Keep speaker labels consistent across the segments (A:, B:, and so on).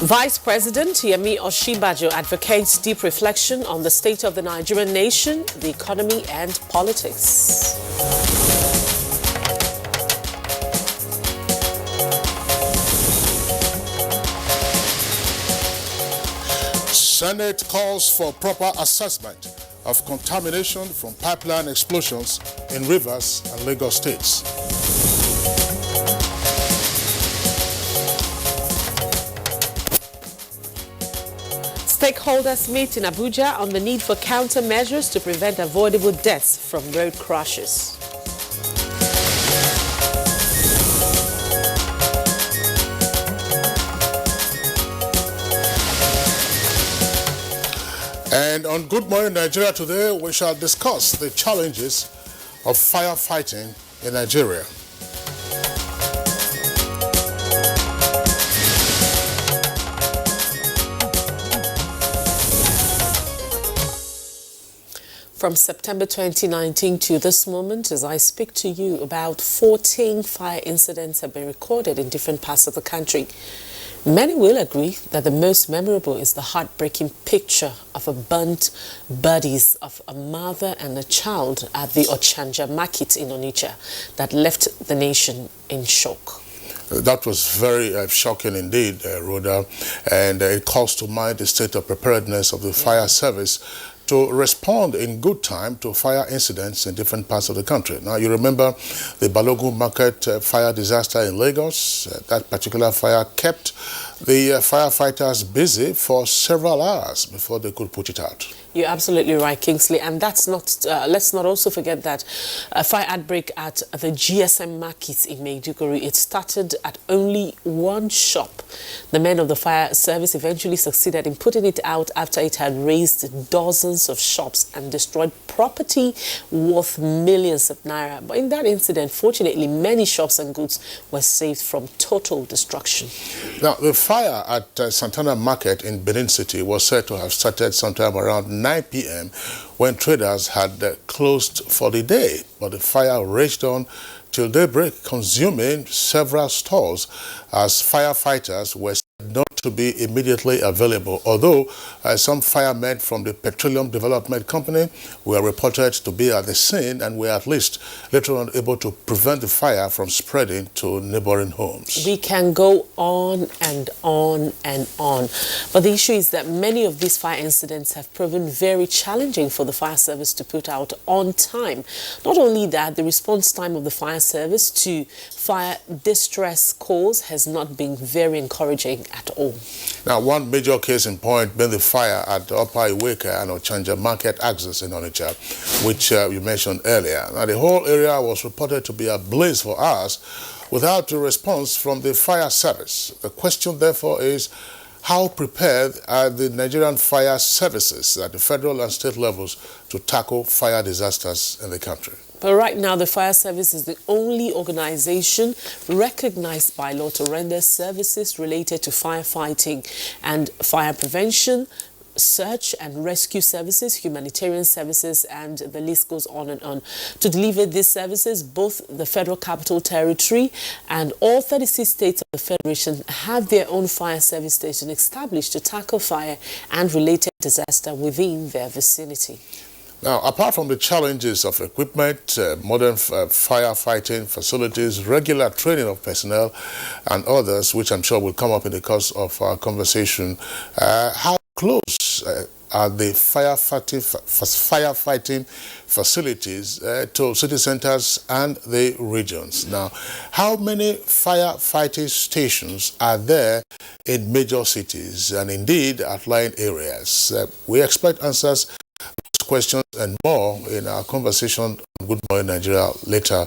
A: Vice President Yemi Osinbajo advocates deep reflection on the state of the Nigerian nation, the economy and politics.
B: Senate calls for proper assessment of contamination from pipeline explosions in Rivers and Lagos states.
A: Stakeholders meet in Abuja on the need for countermeasures to prevent avoidable deaths from road crashes.
B: And on Good Morning Nigeria today, we shall discuss the challenges of firefighting in Nigeria.
A: From September 2019 to this moment, as I speak to you, about 14 fire incidents have been recorded in different parts of the country. Many will agree that the most memorable is the heartbreaking picture of a burnt bodies of a mother and a child at the Ochanja market in Onitsha that left the nation in shock.
B: That was very shocking indeed, Rhoda, and it calls to mind the state of preparedness of the fire service to respond in good time to fire incidents in different parts of the country. Now, you remember the Balogun Market fire disaster in Lagos. That particular fire kept the firefighters busy for several hours before they could put it out.
A: You're absolutely right, Kingsley. And that's not, let's not also forget that a fire outbreak at the GSM market in Maiduguri, it started at only one shop. The men of the fire service eventually succeeded in putting it out after it had razed dozens of shops and destroyed property worth millions of naira. But in that incident, fortunately, many shops and goods were saved from total destruction.
B: Now, the fire at Santana Market in Benin City was said to have started sometime around 9 p.m. when traders had closed for the day, but the fire raged on till daybreak, consuming several stores as firefighters were not to be immediately available, although some firemen from the Petroleum Development Company were reported to be at the scene and were at least later on able to prevent the fire from spreading to neighboring homes.
A: We can go on and on and on, but the issue is that many of these fire incidents have proven very challenging for the fire service to put out on time. Not only that, the response time of the fire service to fire distress calls has not been very encouraging at all.
B: Now, one major case in point being the fire at the Upper Iweka and Ochanja Market axis in Onitsha, which you mentioned earlier. Now, the whole area was reported to be ablaze for hours without a response from the fire service. The question, therefore, is how prepared are the Nigerian fire services at the federal and state levels to tackle fire disasters in the country?
A: But right now, the fire service is the only organization recognized by law to render services related to firefighting and fire prevention, search and rescue services, humanitarian services, and the list goes on and on. To deliver these services, both the Federal Capital Territory and all 36 states of the Federation have their own fire service station established to tackle fire and related disaster within their vicinity.
B: Now, apart from the challenges of equipment, modern firefighting facilities, regular training of personnel, and others, which I'm sure will come up in the course of our conversation, how close are the firefighting facilities to city centers and the regions? Now, how many firefighting stations are there in major cities and indeed outlying areas? We expect answers questions and more in our conversation on Good Morning Nigeria later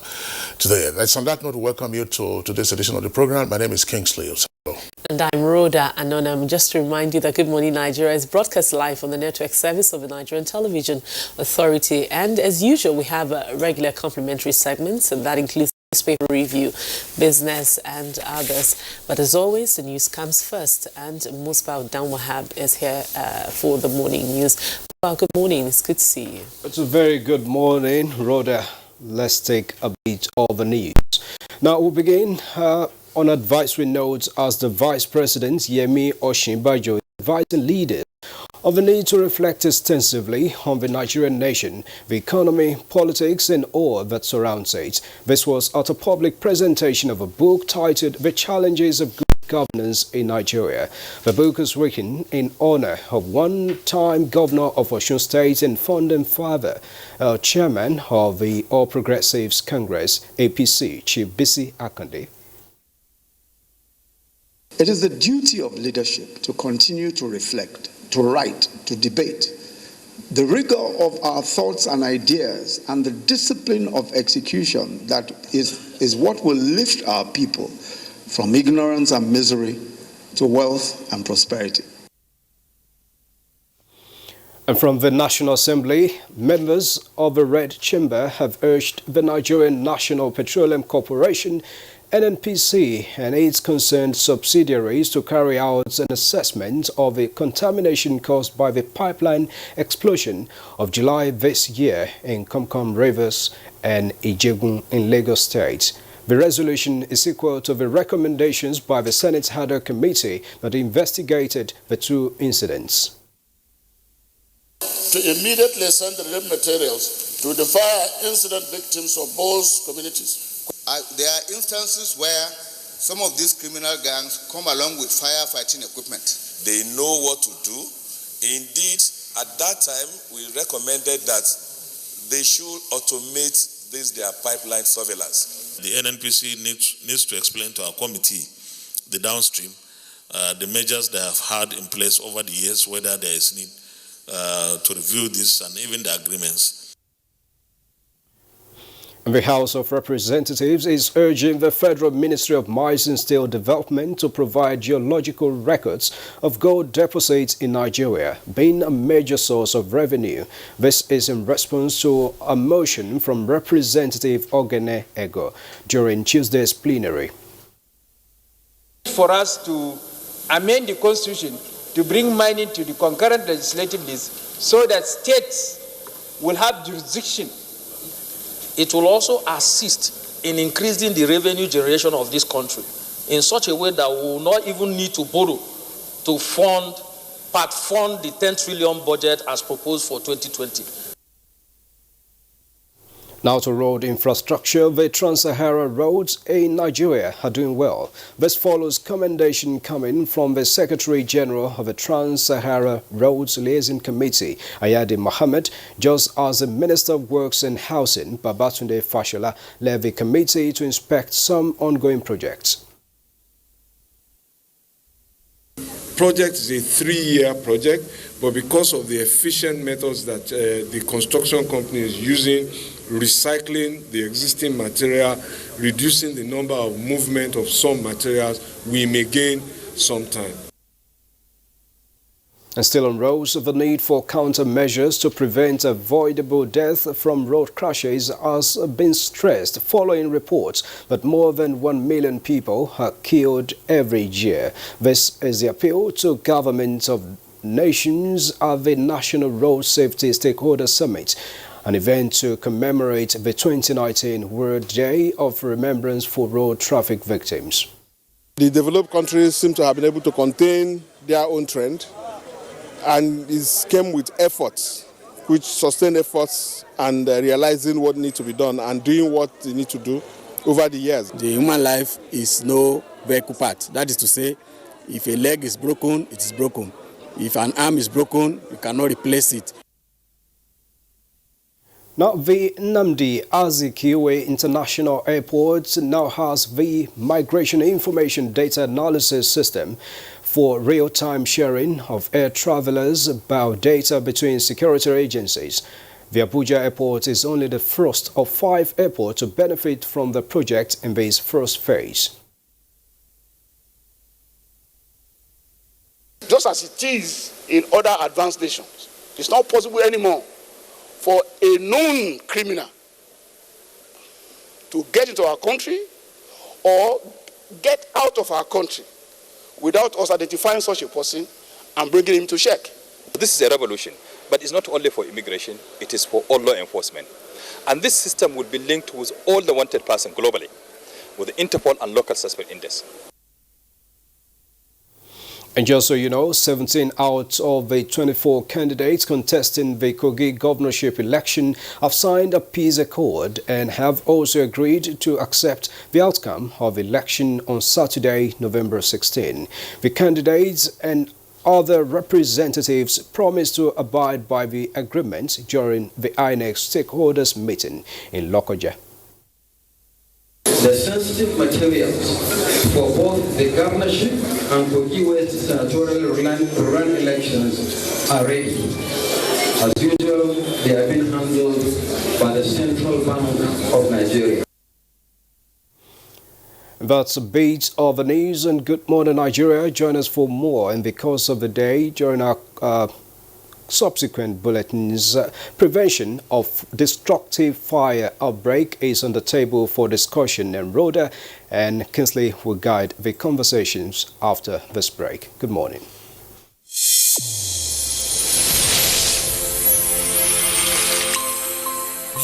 B: today. On that note, we welcome you to today's edition of the program. My name is Kingsley.
A: And I'm Rhoda Anonam. Just to remind you that Good Morning Nigeria is broadcast live on the network service of the Nigerian Television Authority. And as usual, we have regular complimentary segments, and that includes newspaper review, business, and others. But as always, the news comes first, and Musbah Dan Wahab is here for the morning news. Good morning. It's good to see you.
C: It's a very good morning, Rhoda. Let's take a beat of the news. Now we'll begin on advisory notes as the Vice President Yemi Osinbajo is advising leaders of the need to reflect extensively on the Nigerian nation, the economy, politics and all that surrounds it. This was at a public presentation of a book titled The Challenges of Good Governance in Nigeria. The book is written in honor of one-time Governor of Osun State and founding father, Chairman of the All Progressives Congress, APC, Chief Bisi Akande.
D: It is the duty of leadership to continue to reflect, to write, to debate. The rigor of our thoughts and ideas and the discipline of execution that is what will lift our people from ignorance and misery to wealth and prosperity.
C: And from the National Assembly, members of the Red Chamber have urged the Nigerian National Petroleum Corporation NNPC and its concerned subsidiaries to carry out an assessment of the contamination caused by the pipeline explosion of July this year in Komkom Rivers and Ijegun in Lagos State. The resolution is equal to the recommendations by the Senate Haddock Committee that investigated the two incidents.
E: To immediately send relief materials to the fire incident victims of both communities.
F: There are instances where some of these criminal gangs come along with firefighting equipment.
G: They know what to do. Indeed, at that time, we recommended that they should automate their pipeline surveillance. The NNPC needs to explain to our committee, the downstream, the measures they have had in place over the years, whether there is need to review this and even the agreements.
C: The House of Representatives is urging the Federal Ministry of Mines and Steel Development to provide geological records of gold deposits in Nigeria, being a major source of revenue. This is in response to a motion from Representative Ogene Ego during Tuesday's plenary.
H: For us to amend the Constitution to bring mining to the concurrent legislative list so that states will have jurisdiction. It will also assist in increasing the revenue generation of this country in such a way that we will not even need to borrow to part fund the 10 trillion budget as proposed for 2020.
C: Now to road infrastructure, the Trans-Sahara roads in Nigeria are doing well. This follows commendation coming from the Secretary General of the Trans-Sahara Roads Liaison Committee, Ayade Mohammed, just as the Minister of Works and Housing, Babatunde Fashola, led the committee to inspect some ongoing projects.
I: Project is a 3-year project, but because of the efficient methods that the construction company is using, recycling the existing material, reducing the number of movement of some materials, we may gain some time.
C: And still on roads, the need for countermeasures to prevent avoidable death from road crashes has been stressed following reports that more than 1 million people are killed every year. This is the appeal to governments of nations at the National Road Safety Stakeholder Summit, an event to commemorate the 2019 World Day of Remembrance for Road Traffic Victims.
J: The developed countries seem to have been able to contain their own trend, and it came with efforts, which sustained efforts and realizing what needs to be done and doing what they need to do over the years.
K: The human life is no vehicle part. That is to say, if a leg is broken, it is broken. If an arm is broken, you cannot replace it.
C: Now, the Nnamdi Azikiwe International Airport now has the Migration Information Data Analysis System for real-time sharing of air travelers about data between security agencies. The Abuja Airport is only the first of 5 airports to benefit from the project in this first phase.
L: Just as it is in other advanced nations, it's not possible anymore for a known criminal to get into our country or get out of our country without us identifying such a person and bringing him to check.
M: This is a revolution, but it's not only for immigration, it is for all law enforcement. And this system will be linked with all the wanted persons globally. with the Interpol and local suspect index.
C: And just so you know, 17 out of the 24 candidates contesting the Kogi governorship election have signed a peace accord and have also agreed to accept the outcome of the election on Saturday, November 16. The candidates and other representatives promised to abide by the agreement during the INEC stakeholders meeting in Lokoja.
N: The sensitive materials for both the governorship and Kogi West senatorial run elections are ready. As usual, they have been handled by the Central Bank of Nigeria.
C: That's a bit of the news, and Good Morning Nigeria. Join us for more in the course of the day during our subsequent bulletins. Prevention of destructive fire outbreak is on the table for discussion, and Rhoda and Kinsley will guide the conversations after this break. Good morning.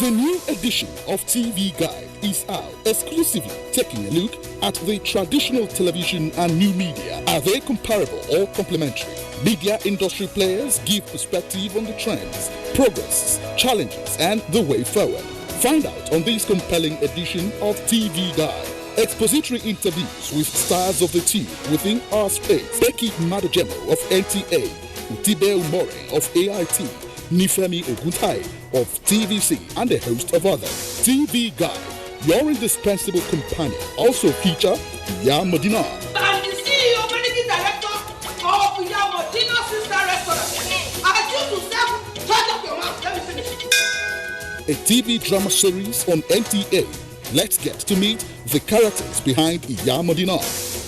O: The new edition of TV Guide is out, exclusively taking a look at the traditional television and new media. Are they comparable or complementary? Media industry players give perspective on the trends, progress, challenges, and the way forward. Find out on this compelling edition of TV Guide. Expository interviews with stars of the team within our space. Becky Madojemo of NTA, Utibe Umore of AIT, Nifemi Oguntai of TVC, and a host of others. TV Guide, your indispensable companion. Also feature Iya Medina.
P: I'm the CEO, managing director of Iya Medina Sister Restaurant. I choose to serve. Shut up your mouth. Let me finish.
O: A TV drama series on NTA. Let's get to meet the characters behind Iya Medina.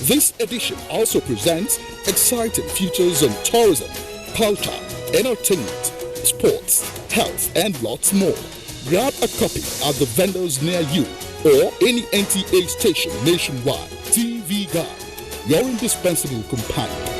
O: This edition also presents exciting features on tourism, culture, entertainment, sports, health, and lots more. Grab a copy at the vendors near you or any NTA station nationwide. TV Guide, your indispensable companion.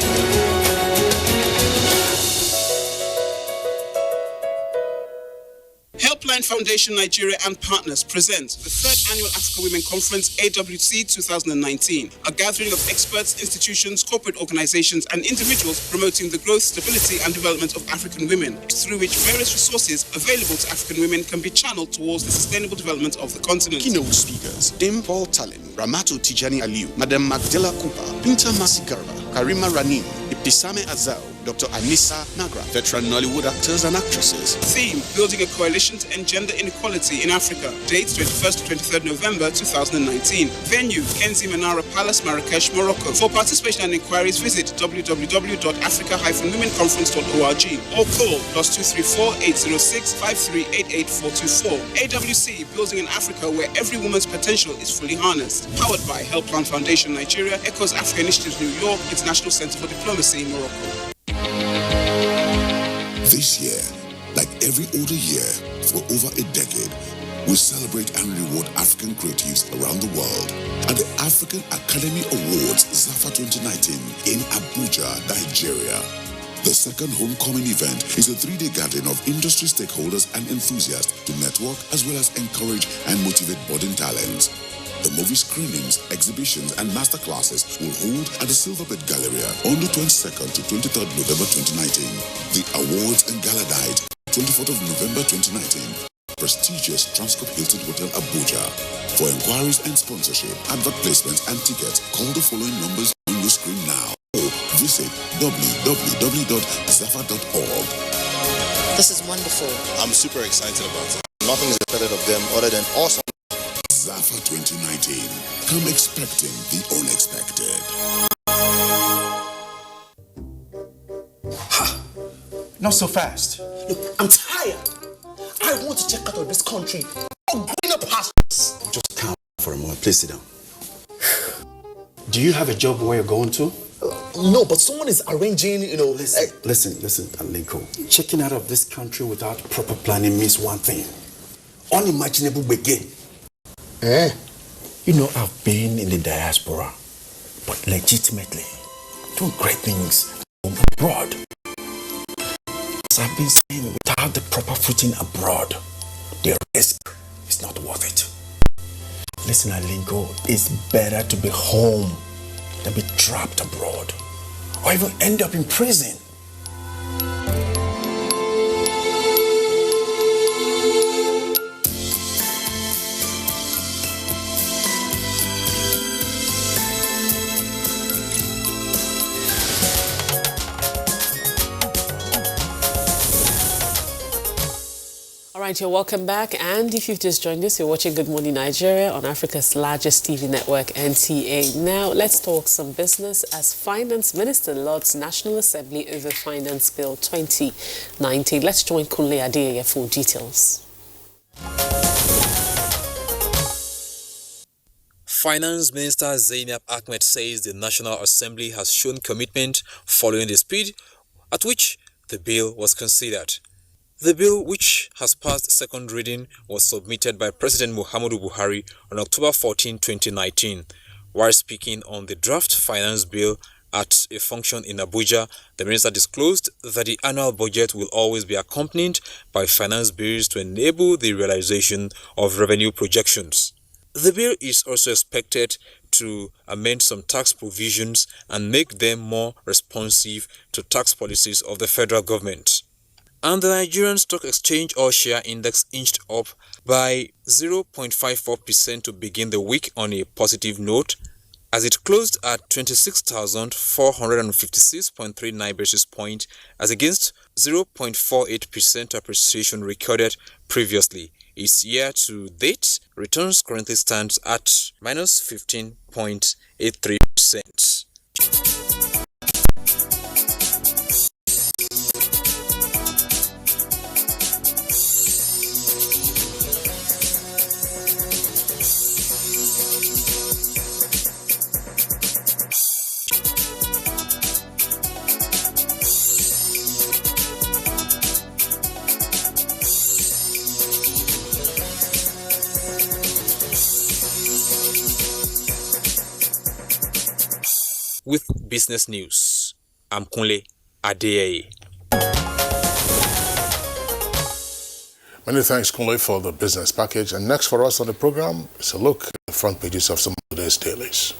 Q: Helpline Foundation Nigeria and partners present the 3rd Annual Africa Women Conference AWC 2019, a gathering of experts, institutions, corporate organizations, and individuals promoting the growth, stability, and development of African women, through which various resources available to African women can be channeled towards the sustainable development of the continent.
R: Keynote speakers: Dame Paul Talin, Ramato Tijani Aliu, Madam Magdala Cooper, Binta Masigarba, Karima Ranim, Ibtisame Azao, Dr. Anissa Nagra, veteran Nollywood actors and actresses.
Q: Theme: Building a Coalition to End Gender Inequality in Africa. Dates: 21st to 23rd November 2019. Venue: Kenzi Manara Palace, Marrakesh, Morocco. For participation and inquiries, visit www.africa-womenconference.org or call +234 806 5388424. AWC, building an Africa where every woman's potential is fully harnessed. Powered by Helpline Foundation Nigeria, Echoes Africa Initiatives New York, International Center for Diplomacy, Morocco.
S: This year, like every other year, for over a decade, we celebrate and reward African creatives around the world at the African Academy Awards ZAFA 2019 in Abuja, Nigeria. The second homecoming event is a 3-day gathering of industry stakeholders and enthusiasts to network as well as encourage and motivate budding talents. The movie screenings, exhibitions, and masterclasses will hold at the Silverbird Galleria on the 22nd to 23rd November 2019. The awards and gala night, 24th of November 2019. Prestigious Transcorp Hilton Hotel Abuja. For inquiries and sponsorship, advert placements, and tickets, call the following numbers on your screen now or visit www.zafa.org.
T: This is wonderful.
U: I'm super excited about it. Nothing is expected of them other than awesome.
S: ZAFA 2019. Come expecting the unexpected.
V: Ha! Not so fast. Look, I'm tired. I want to check out of this country. Oh, greener pastures.
U: Just calm for a moment. Please sit down.
V: Do you have a job where you're going to? No, but someone is arranging,
U: Listen, Aliko. Checking out of this country without proper planning means one thing. Unimaginable begin. You know, I've been in the diaspora, but legitimately doing great things abroad. As I've been saying, without the proper footing abroad, the risk is not worth it. Listen, Alinko, it's better to be home than be trapped abroad or even end up in prison.
A: All right, you're welcome back. And if you've just joined us, you're watching Good Morning Nigeria on Africa's largest TV network, NTA. Now, let's talk some business as Finance Minister lords National Assembly over Finance Bill 2019. Let's join Kunle Adeyeye for details.
B: Finance Minister Zainab Ahmed says the National Assembly has shown commitment following the speed at which the bill was considered. The bill, which has passed second reading, was submitted by President Muhammadu Buhari on October 14, 2019. While speaking on the draft finance bill at a function in Abuja, the minister disclosed that the annual budget will always be accompanied by finance bills to enable the realization of revenue projections. The bill is also expected to amend some tax provisions and make them more responsive to tax policies of the federal government. And the Nigerian Stock Exchange All-Share Index inched up by 0.54% to begin the week on a positive note, as it closed at 26,456.39 basis points as against 0.48% appreciation recorded previously. Its year-to-date returns currently stands at minus 15.83%. With business news, I'm Kunle Adeyeye.
W: Many thanks, Kunle, for the business package. And next for us on the program is a look at the front pages of some of today's dailies.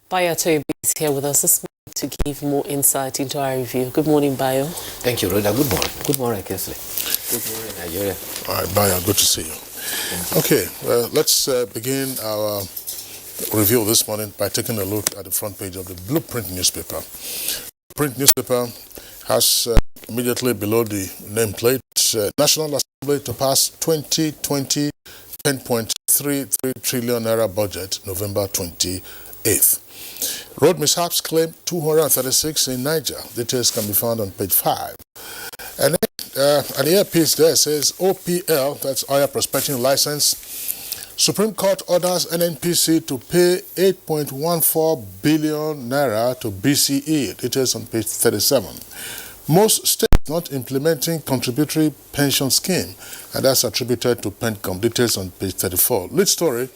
A: Bayo Toyobi is here with us this morning to give more insight into our review. Good morning, Bayo.
X: Thank you, Rhoda. Good morning. Good morning, Kesley. Good morning, Nigeria.
W: All right, Bayo, good to see you. Okay, let's begin our review this morning by taking a look at the front page of the Blueprint newspaper. The print newspaper has immediately below the nameplate, National Assembly to pass 2020 10.33 trillion naira budget, November 28th. Road mishaps claim 236 in Niger. Details can be found on page 5. And then at the earpiece there says OPL, that's oil prospecting license. Supreme Court orders NNPC to pay 8.14 billion naira to BCE. Details on page 37. Most states not implementing contributory pension scheme, and that's attributed to PENCOM. Details on page 34. Lead story,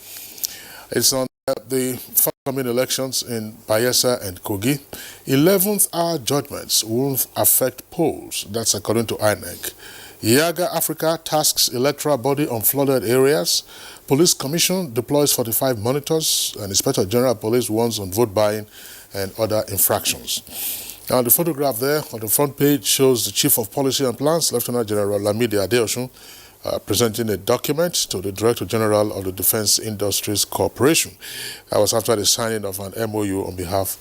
W: it's on the forthcoming elections in Bayelsa and Kogi. 11th hour judgments won't affect polls. That's according to INEC. Yaga Africa tasks electoral body on flooded areas. Police Commission deploys 45 monitors, and Inspector General Police warns on vote buying and other infractions. Now, the photograph there on the front page shows the Chief of Policy and Plans, Lieutenant General Lamidi Adeosun, presenting a document to the Director General of the Defense Industries Corporation. That was after the signing of an MOU on behalf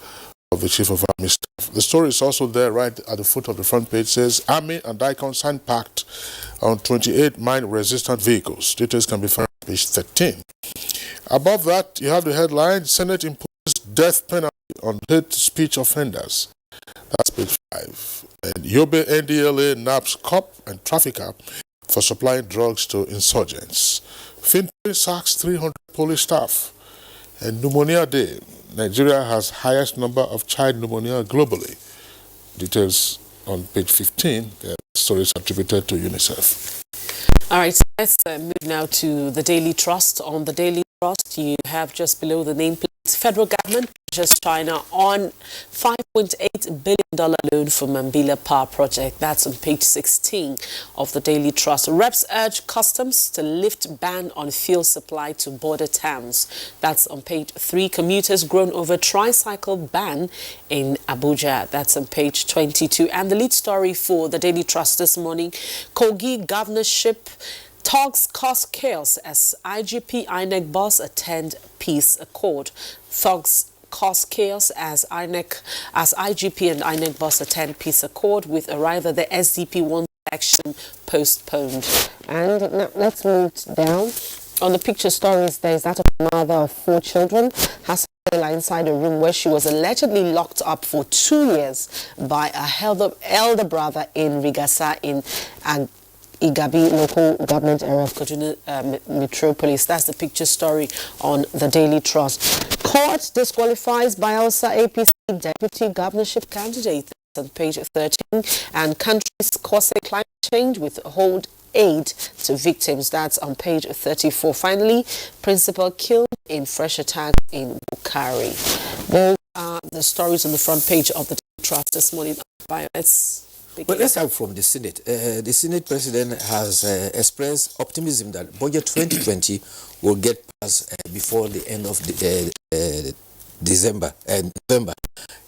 W: of the Chief of Army Staff. The story is also there right at the foot of the front page. It says, Army and DICON signed pact on 28 mine-resistant vehicles. Details can be found on page 13. Above that, you have the headline, Senate imposed death penalty on hate speech offenders. That's page 5. And Yobe NDLA naps cop and trafficker for supplying drugs to insurgents. Fintech sacks 300 police staff. And Pneumonia Day. Nigeria has highest number of child pneumonia globally. Details on page 15, the story is attributed to UNICEF.
A: All right, so let's move now to the Daily Trust. On the Daily Trust, you have just below the nameplate, federal government pressures China on $5.8 billion loan for Mambila Power Project. That's on page 16 of the Daily Trust. Reps urge customs to lift ban on fuel supply to border towns. That's on page 3. Commuters groan over tricycle ban in Abuja. That's on page 22. And the lead story for the Daily Trust this morning, Kogi Governorship talks cause chaos as IGP INEC boss attend peace accord. Thugs cause chaos as IGP and INEC boss attend peace accord, with arrival the SDP won election postponed. And now let's move down. On the picture stories, there is that of a mother of 4 children has inside a room where she was allegedly locked up for 2 years by a elder brother in Rigasa in Igabi local government area of Kaduna Metropolis. That's the picture story on the Daily Trust. Court disqualifies Bayelsa APC deputy governorship candidate. That's on page 13. And countries causing climate change withhold aid to victims. That's on page 34. Finally, principal killed in fresh attack in Bukhari. Those are the stories on the front page of the Daily Trust this morning.
D: Let's start from the Senate. The Senate President has expressed optimism that Budget 2020 will get passed before the end of November.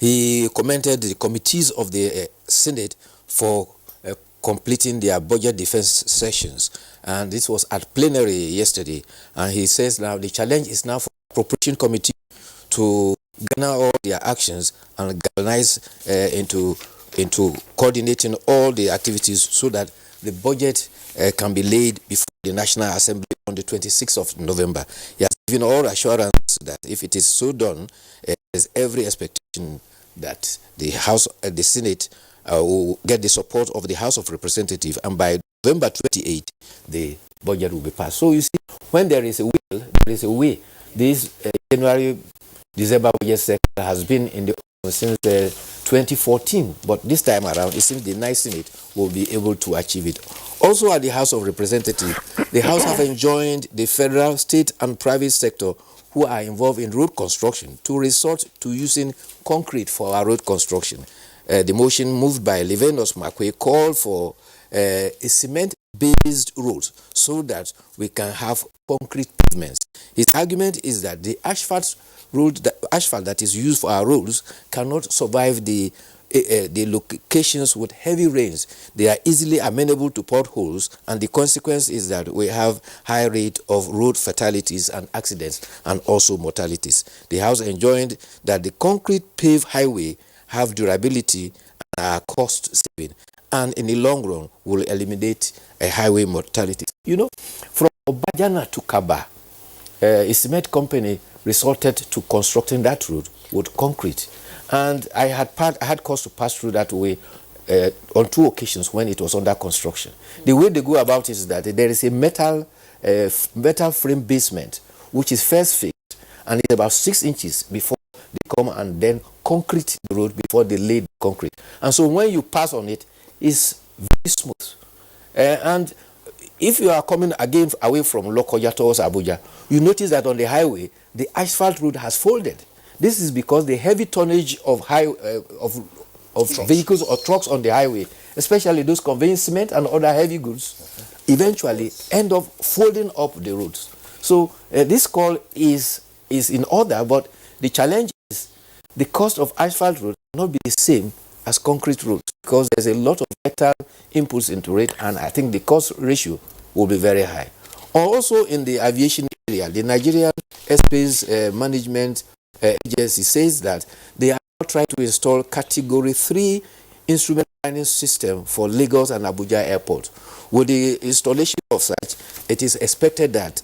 D: He commended the committees of the Senate for completing their budget defense sessions, and this was at plenary yesterday. And he says now the challenge is now for the Appropriation Committee to garner all their actions and galvanize into coordinating all the activities so that the budget can be laid before the National Assembly on the 26th of November. He has given all assurance that if it is so done, there is every expectation that the Senate will get the support of the House of Representatives, and by November 28, the budget will be passed. So you see, when there is a will, there is a way. This January-December budget cycle has been in the since 2014, but this time around, it seems the nice Senate will be able to achieve it. Also at the House of Representatives, the House have enjoined the federal, state and private sector who are involved in road construction to resort to using concrete for our road construction. The motion moved by Levenus Makwe called for a cement-based road so that we can have concrete pavements. His argument is that the asphalt that is used for our roads cannot survive the locations with heavy rains. They are easily amenable to potholes, and the consequence is that we have high rate of road fatalities and accidents and also mortalities. The House enjoined that the concrete paved highway have durability and are cost saving, and in the long run will eliminate a highway mortality. You know, from Obajana to Kaba, a cement company resorted to constructing that road with concrete, and I had cause to pass through that way on 2 occasions when it was under construction. The way they go about it is that there is a metal frame basement which is first fixed, and it's about 6 inches before they come and then concrete the road before they lay the concrete. And so when you pass on it, it's very smooth. And if you are coming again away from Lokoja towards Abuja, you notice that on the highway, the asphalt road has folded. This is because the heavy tonnage of vehicles or trucks on the highway, especially those conveying cement and other heavy goods, eventually end up folding up the roads. So this call is in order, but the challenge is the cost of asphalt road will not be the same as concrete roads, because there's a lot of metal inputs into it, and I think the cost ratio will be very high. Also in the aviation area, the Nigerian Airspace Management Agency says that they are trying to install Category 3 instrument planning system for Lagos and Abuja airport. With the installation of such, it is expected that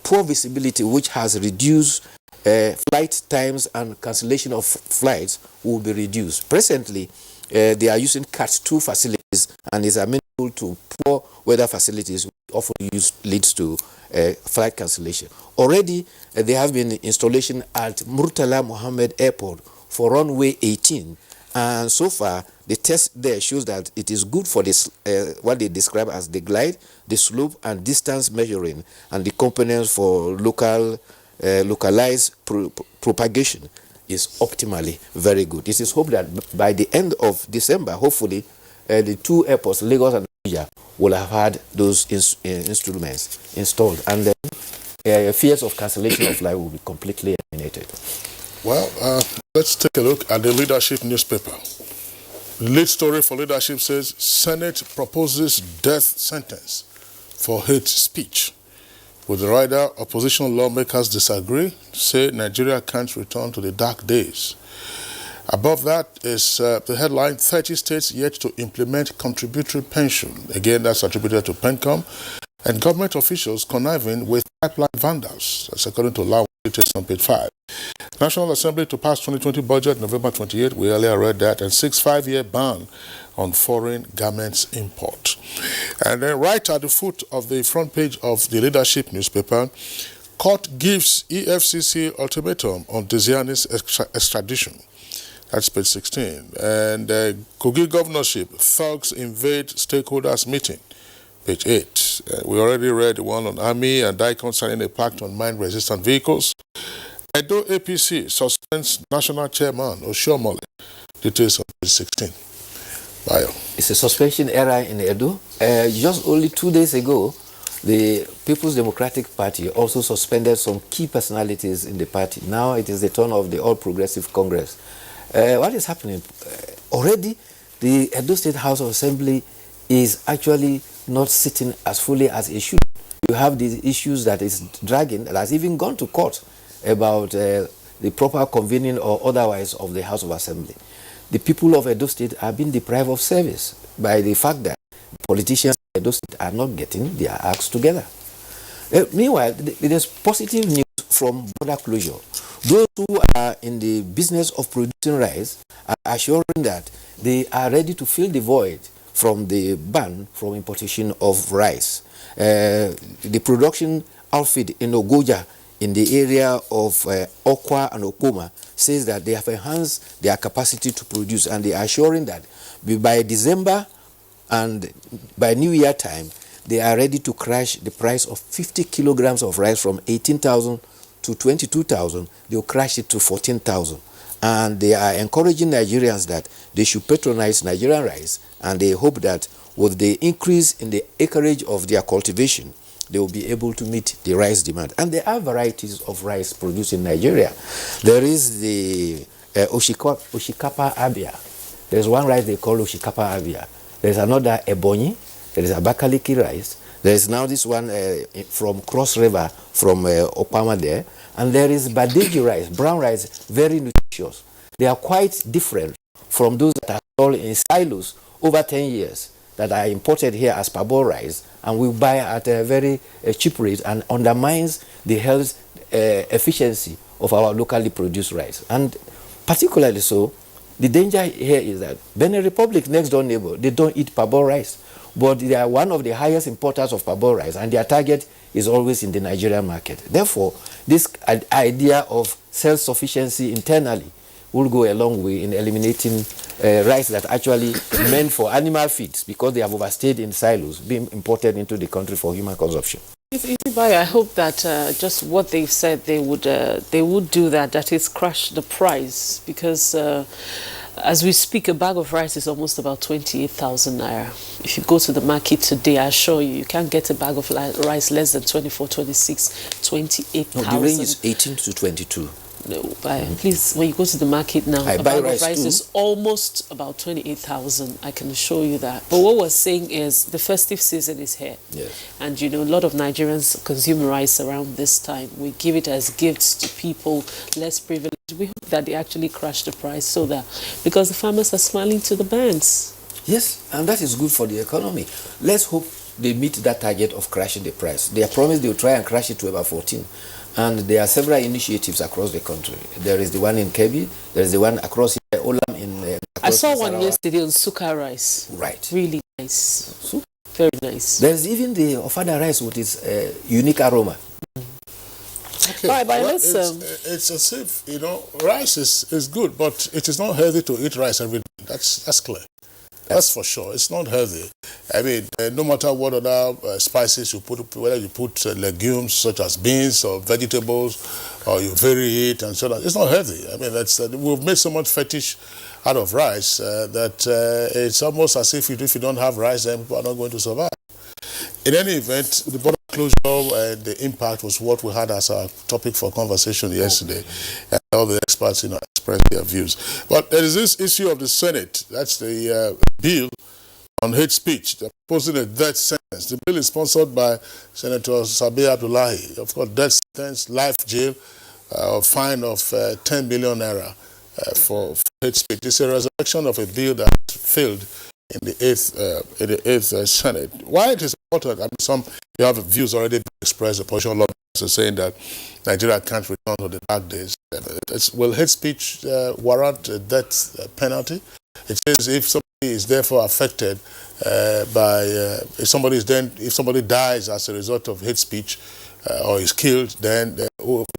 D: poor visibility, which has reduced flight times and cancellation of flights, will be reduced. Presently, they are using Cat 2 facilities and is amenable to poor weather facilities, which often leads to flight cancellation. Already, there have been installation at Murtala Mohammed Airport for runway 18 And so far, the test there shows that it is good for this, what they describe as the glide, the slope, and distance measuring, and the components for localized propagation is optimally very good. It is hoped that by the end of December, hopefully, the two airports, Lagos and Abuja, will have had those instruments installed, and then fears of cancellation of flight will be completely eliminated.
W: Well, let's take a look at the Leadership newspaper. Lead story for Leadership says, Senate proposes death sentence for hate speech. With the rider, opposition lawmakers disagree, say Nigeria can't return to the dark days. Above that is the headline, 30 states yet to implement contributory pension. Again, that's attributed to PENCOM. And government officials conniving with pipeline vandals. That's according to Law details on page 5. National Assembly to pass 2020 budget November 28. We earlier read that. And 5-year ban on foreign garments import. And then right at the foot of the front page of the Leadership newspaper, court gives EFCC ultimatum on Desiani's extradition. That's page 16. And Kogi Governorship, thugs invade stakeholders meeting. Page 8. We already read the one on Army and DICON signing a pact on mine-resistant vehicles. Edo APC suspends National Chairman Oshiomhole. Details on page 16. Bayo.
D: It's a suspension era in Edo. Just only 2 days ago, the People's Democratic Party also suspended some key personalities in the party. Now it is the turn of the All Progressive Congress. What is happening? Already, the Edo State House of Assembly is actually not sitting as fully as it should. You have these issues that is dragging, that has even gone to court about the proper convening or otherwise of the House of Assembly. The people of Edo State are being deprived of service by the fact that politicians in Edo State are not getting their acts together. Meanwhile, there is positive news from border closure. Those who are in the business of producing rice are assuring that they are ready to fill the void from the ban from importation of rice. The production outfit in Ogoja in the area of Okwa and Okpoma says that they have enhanced their capacity to produce, and they are assuring that by December and by New Year time, they are ready to crash the price of 50 kilograms of rice from 18,000 to 22,000. They will crash it to 14,000. And they are encouraging Nigerians that they should patronize Nigerian rice, and they hope that with the increase in the acreage of their cultivation, they will be able to meet the rice demand. And there are varieties of rice produced in Nigeria. There is the Oshikapa Abia. There's one rice they call Oshikapa Abia. There's another Ebonyi. There is Abakaliki rice. There is now this one from Cross River, from Opama there. And there is Badeji rice, brown rice, very nutritious. They are quite different from those that are sold in silos over 10 years that are imported here as parboiled rice, and we buy at a very cheap rate, and undermines the health efficiency of our locally produced rice. And particularly so, the danger here is that Benin Republic, next door neighbor, they don't eat parboiled rice, but they are one of the highest importers of parboiled rice, and their target is always in the Nigerian market. Therefore, this idea of self-sufficiency internally will go a long way in eliminating rice that actually meant for animal feeds, because they have overstayed in silos, being imported into the country for human consumption.
A: I hope that just what they've said they would do that is crush the price, because as we speak, a bag of rice is almost about 28,000 naira. If you go to the market today, I assure you can't get a bag of rice less than 24, 26, 28,000.
D: No, the range is 18 to 22.
A: No, please, when you go to the market now, a bag of rice is almost about 28,000. I can assure you that. But what we're saying is the festive season is here.
D: Yes.
A: And you know, a lot of Nigerians consume rice around this time. We give it as gifts to people less privileged. We hope that they actually crash the price, so that, because the farmers are smiling to the banks.
D: Yes, and that is good for the economy. Let's hope they meet that target of crashing the price. They have promised they will try and crash it to about 14. And there are several initiatives across the country. There is the one in Kebbi, there is the one across Olam in
A: I saw one yesterday on Suka rice.
D: Right.
A: Really nice. Very nice.
D: There is even the Ofada rice with its unique aroma.
W: Okay.
A: All right, but
W: Well,
A: let's,
W: it's as if, rice is good, but it is not healthy to eat rice every day. That's clear. That's for sure. It's not healthy. I mean, no matter what other spices you put, whether you put legumes such as beans or vegetables, or you vary it and so on, it's not healthy. I mean, we've made so much fetish out of rice that it's almost as if you don't have rice, then people are not going to survive. In any event, the border closure and the impact was what we had as our topic for conversation yesterday. And all the experts, expressed their views. But there is this issue of the Senate. That's the bill on hate speech. They're proposing a death sentence. The bill is sponsored by Senator Sabi Abdullahi. Of course, death sentence, life jail, a fine of 10 million naira for hate speech. It's a resurrection of a bill that failed in the eighth Senate. Why it is important? I mean, you have views already expressed. The opposition lobbies are saying that Nigeria can't return to the dark days. Will hate speech warrant a death penalty? It says if somebody is therefore affected if somebody dies as a result of hate speech or is killed, then the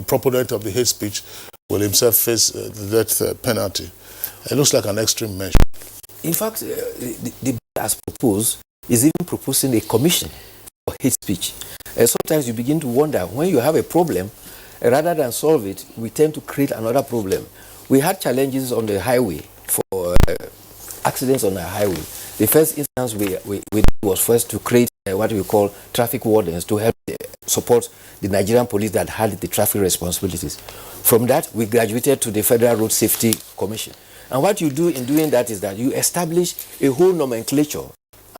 W: proponent of the hate speech will himself face the death penalty. It looks like an extreme measure.
D: In fact, the bill as proposed is even proposing a commission for hate speech. Sometimes you begin to wonder, when you have a problem, rather than solve it, we tend to create another problem. We had challenges on the highway for accidents on the highway. The first instance we did was first to create what we call traffic wardens to help support the Nigerian police that had the traffic responsibilities. From that, we graduated to the Federal Road Safety Commission. And what you do in doing that is that you establish a whole nomenclature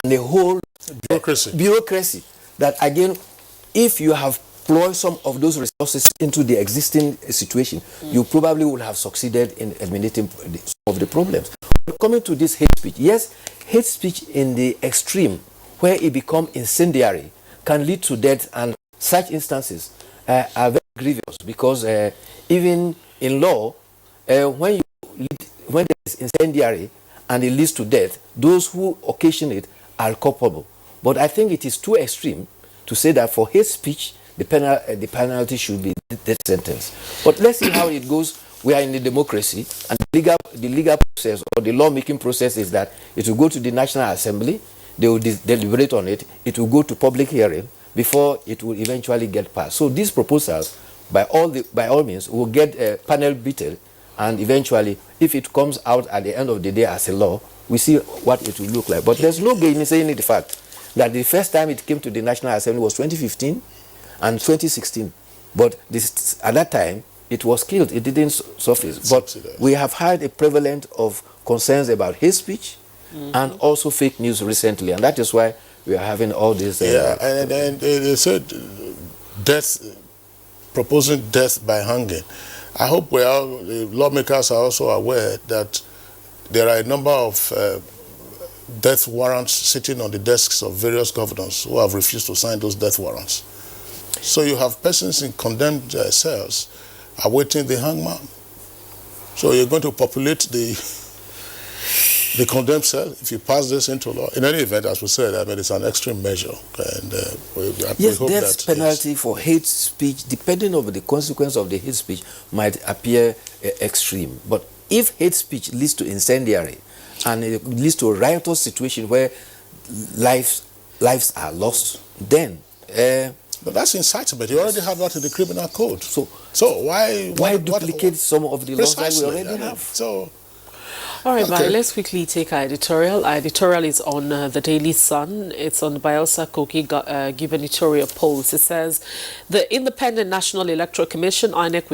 D: and a whole bureaucracy that, again, if you have deployed some of those resources into the existing situation, you probably would have succeeded in eliminating some of the problems. But coming to this hate speech, yes, hate speech in the extreme, where it becomes incendiary, can lead to death, and such instances are very grievous because even in law, when there is incendiary and it leads to death, those who occasion it are culpable. But I think it is too extreme to say that for hate speech, the penalty should be death sentence. But let's see how it goes. We are in a democracy, and the legal process or the lawmaking process is that it will go to the National Assembly, they will deliberate on it, it will go to public hearing before it will eventually get passed. So these proposals, by all means, will get a panel beaten, and eventually, if it comes out at the end of the day as a law, we see what it will look like. But there's no gainsaying the fact that the first time it came to the National Assembly was 2015 and 2016. But at that time, it was killed. It didn't surface. But we have had a prevalence of concerns about hate speech and also fake news recently. And that is why we are having all this.
W: And they said proposing death by hanging. I hope the lawmakers are also aware that there are a number of death warrants sitting on the desks of various governors who have refused to sign those death warrants. So you have persons in condemned cells awaiting the hangman. So you're going to populate the condemned cell if you pass this into law. In any event, as we said, I mean, it's an extreme measure. And we hope
D: death penalty for hate speech, depending on the consequence of the hate speech, might appear extreme. But if hate speech leads to incendiary and it leads to a riotous situation where lives are lost, then...
W: but that's incitement. You already have that in the criminal code. So why
D: duplicate some of the laws that we already have?
W: So...
A: All right, okay. Let's quickly take our editorial. Our editorial is on the Daily Sun. It's on Bayelsa Kogi gubernatorial polls. It says, the Independent National Electoral Commission, INEC,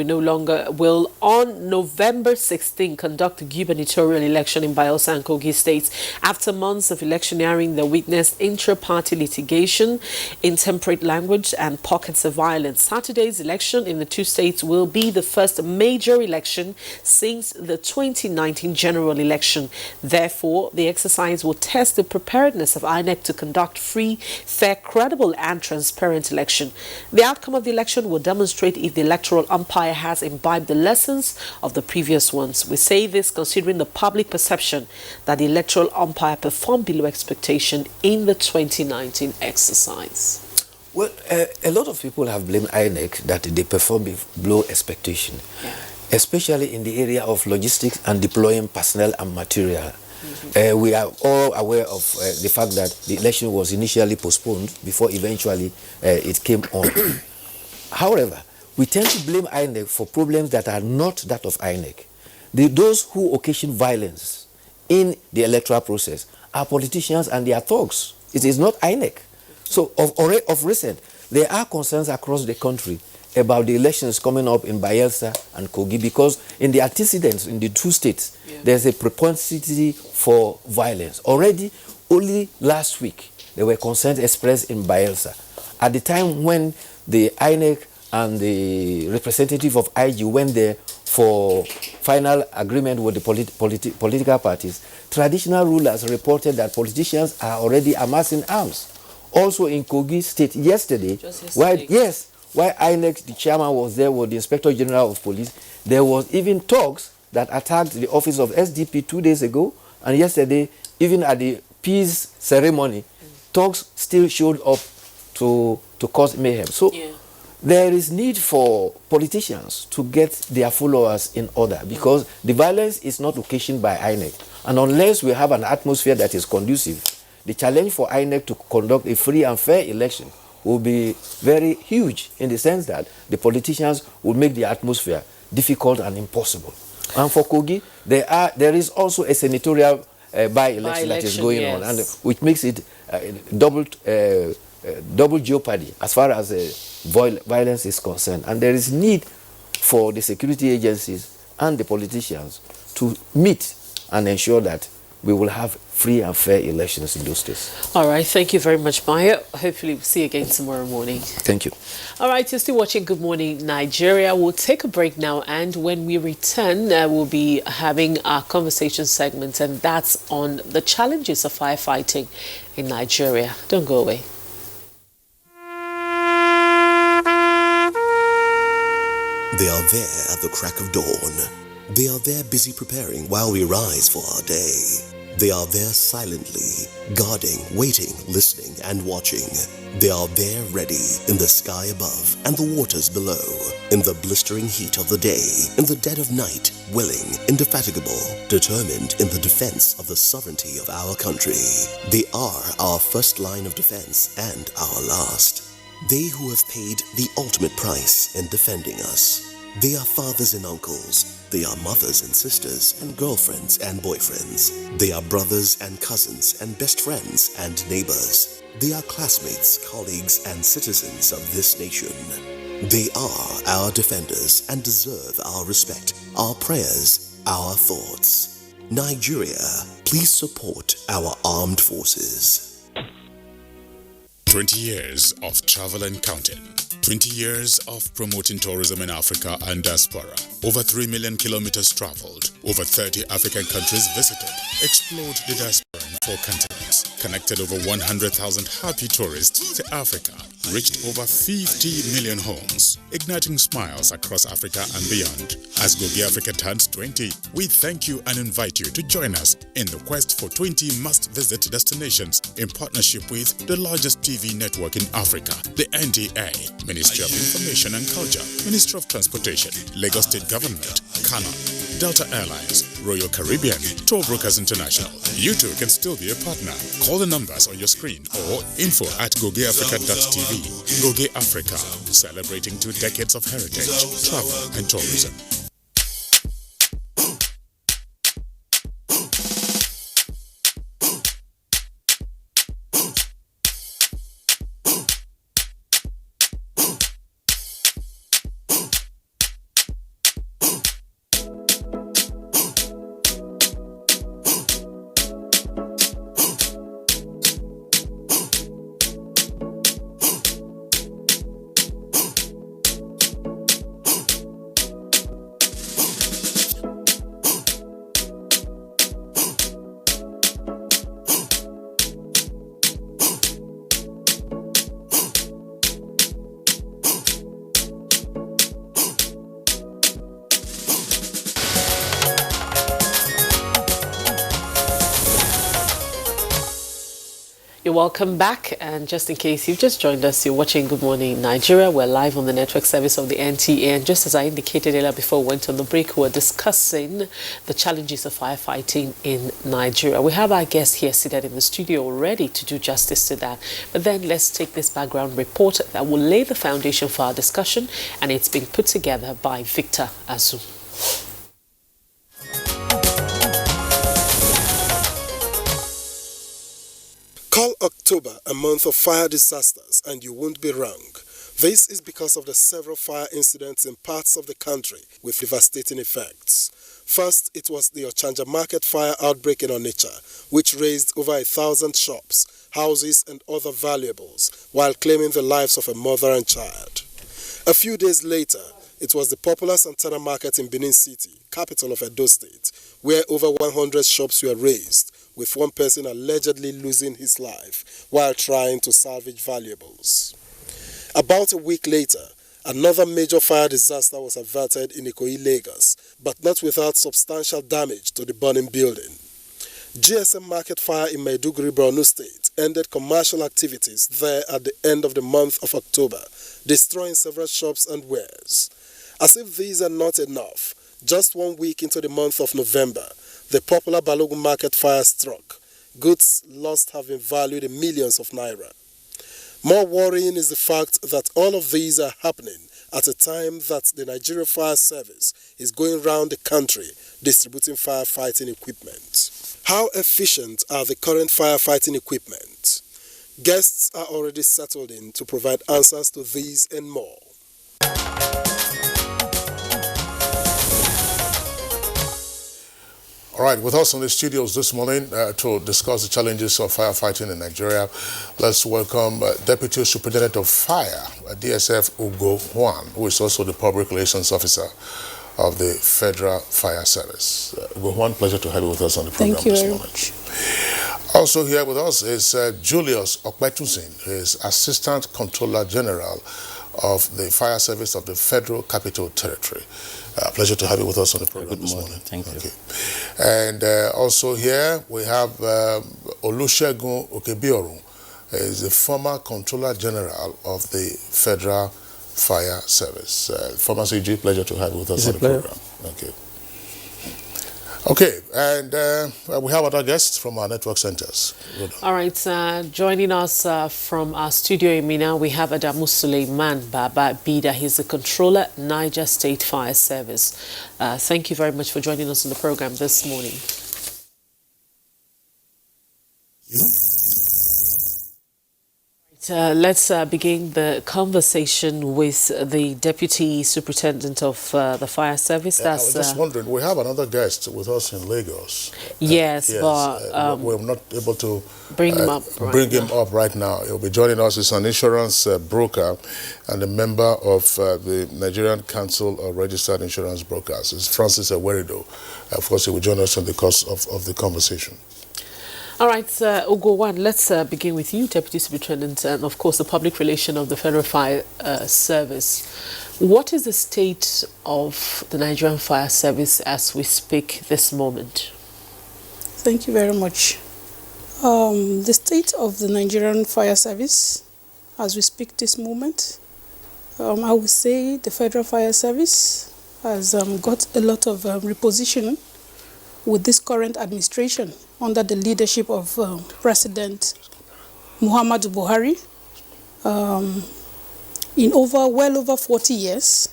A: will on November 16 conduct a gubernatorial election in Bayelsa and Kogi states. After months of electioneering, they witnessed intra-party litigation, intemperate language, and pockets of violence. Saturday's election in the two states will be the first major election since the 2019 general election. Therefore, the exercise will test the preparedness of INEC to conduct free, fair, credible, and transparent election. The outcome of the election will demonstrate if the electoral umpire has imbibed the lessons of the previous ones. We say this considering the public perception that the electoral umpire performed below expectation in the 2019 exercise.
D: Well, a lot of people have blamed INEC that they perform below expectation, especially in the area of logistics and deploying personnel and material. We are all aware of the fact that the election was initially postponed before eventually it came on. However, we tend to blame INEC for problems that are not that of INEC. Those who occasion violence in the electoral process are politicians and their thugs. It is not INEC. So of recent, there are concerns across the country about the elections coming up in Bayelsa and Kogi, because in the antecedents in the two states, there's a propensity for violence. Already, only last week, there were concerns expressed in Bayelsa. At the time when the INEC and the representative of IG went there for final agreement with the political parties, traditional rulers reported that politicians are already amassing arms. Also in Kogi State yesterday, while INEC, the chairman was there with the Inspector General of Police, there was even talks that attacked the office of SDP 2 days ago, and yesterday, even at the peace ceremony, talks still showed up to cause mayhem. So there is need for politicians to get their followers in order, because the violence is not occasioned by INEC. And unless we have an atmosphere that is conducive, the challenge for INEC to conduct a free and fair election will be very huge, in the sense that the politicians will make the atmosphere difficult and impossible. And for Kogi, there is also a senatorial by-election that is going on, and which makes it double jeopardy as far as violence is concerned. And there is need for the security agencies and the politicians to meet and ensure that we will have free and fair elections in those states.
A: All right, thank you very much, Maya. Hopefully we'll see you again tomorrow morning.
D: Thank you.
A: All right, you're still watching Good Morning Nigeria. We'll take a break now, and when we return, we'll be having our conversation segment, and that's on the challenges of firefighting in Nigeria. Don't go away.
E: They are there at the crack of dawn. They are there busy preparing while we rise for our day. They are there silently, guarding, waiting, listening, and watching. They are there ready in the sky above and the waters below, in the blistering heat of the day, in the dead of night, willing, indefatigable, determined in the defense of the sovereignty of our country. They are our first line of defense and our last. They who have paid the ultimate price in defending us. They are fathers and uncles. They are mothers and sisters and girlfriends and boyfriends. They are brothers and cousins and best friends and neighbors. They are classmates, colleagues, and citizens of this nation. They are our defenders and deserve our respect, our prayers, our thoughts. Nigeria, please support our armed forces.
F: 20 years of travel and counting. 20 years of promoting tourism in Africa and diaspora. Over 3 million kilometers traveled. Over 30 African countries visited. Explored the diaspora in 4 continents. Connected over 100,000 happy tourists to Africa. Reached over 50 million homes. Igniting smiles across Africa and beyond. As Gogi Africa turns 20, we thank you and invite you to join us in the quest for 20 must-visit destinations in partnership with the largest TV network in Africa, the NTA, Ministry of Information and Culture, Ministry of Transportation, Lagos State Government, Canon, Delta Airlines, Royal Caribbean, Tour Brokers International. You too can still be a partner. Call the numbers on your screen or info@gogeafrica.tv. Goge Africa, celebrating 2 decades of heritage, travel and tourism.
A: You're welcome back, and just in case you've just joined us, you're watching Good Morning Nigeria. We're live on the network service of the NTA, and just as I indicated earlier before we went on the break, we're discussing the challenges of firefighting in Nigeria. We have our guest here seated in the studio ready to do justice to that. But then let's take this background report that will lay the foundation for our discussion, and it's been put together by Victor Azu.
G: Call October a month of fire disasters and you won't be wrong. This is because of the several fire incidents in parts of the country with devastating effects. First, it was the Ochanja Market fire outbreak in Onitsha, which razed over 1,000 shops, houses and other valuables, while claiming the lives of a mother and child. A few days later, it was the popular Santana Market in Benin City, capital of Edo State, where over 100 shops were razed, with one person allegedly losing his life while trying to salvage valuables. About a week later, another major fire disaster was averted in Ikoyi, Lagos, but not without substantial damage to the burning building. GSM Market fire in Maiduguri, Borno State ended commercial activities there at the end of the month of October, destroying several shops and wares. As if these are not enough, just 1 week into the month of November, the popular Balogun Market fire struck. Goods lost have been valued in millions of naira. More worrying is the fact that all of these are happening at a time that the Nigeria Fire Service is going around the country distributing firefighting equipment. How efficient are the current firefighting equipment? Guests are already settled in to provide answers to these and more.
W: All right, with us in the studios this morning to discuss the challenges of firefighting in Nigeria, let's welcome Deputy Superintendent of Fire, DSF Ugo Juan, who is also the Public Relations Officer of the Federal Fire Service. Ugo Juan, pleasure to have you with us on the program this morning. Thank you very much. Also here with us is Julius Okpetusin, who is Assistant Controller General of the Fire Service of the Federal Capital Territory. Pleasure to have you with us on the program this morning.
X: Thank you.
W: And also here we have Olusegun Okebioru, is the former Controller General of the Federal Fire Service. Former CG, pleasure to have you with us on the program. Okay. Okay, and we have other guests from our network centers.
A: All right, joining us from our studio in Mina, we have Adamu Suleiman Baba Bida. He's the Controller, Niger State Fire Service. Thank you very much for joining us on the program this morning. Let's begin the conversation with the Deputy Superintendent of the Fire Service.
W: I was just wondering, we have another guest with us in Lagos.
A: Yes,
W: but we're not able to
A: bring him up.
W: Right now. He'll be joining us. He's an insurance broker and a member of the Nigerian Council of Registered Insurance Brokers. It's Francis Ewerido. Of course, he will join us in the course of the conversation.
A: All right, Ugo Juan, let's begin with you, Deputy Superintendent, and of course the Public Relation of the Federal Fire Service. What is the state of the Nigerian Fire Service as we speak this moment?
H: Thank you very much. The state of the Nigerian Fire Service as we speak this moment, I would say the Federal Fire Service has got a lot of repositioning with this current administration under the leadership of President Muhammadu Buhari. In well over 40 years,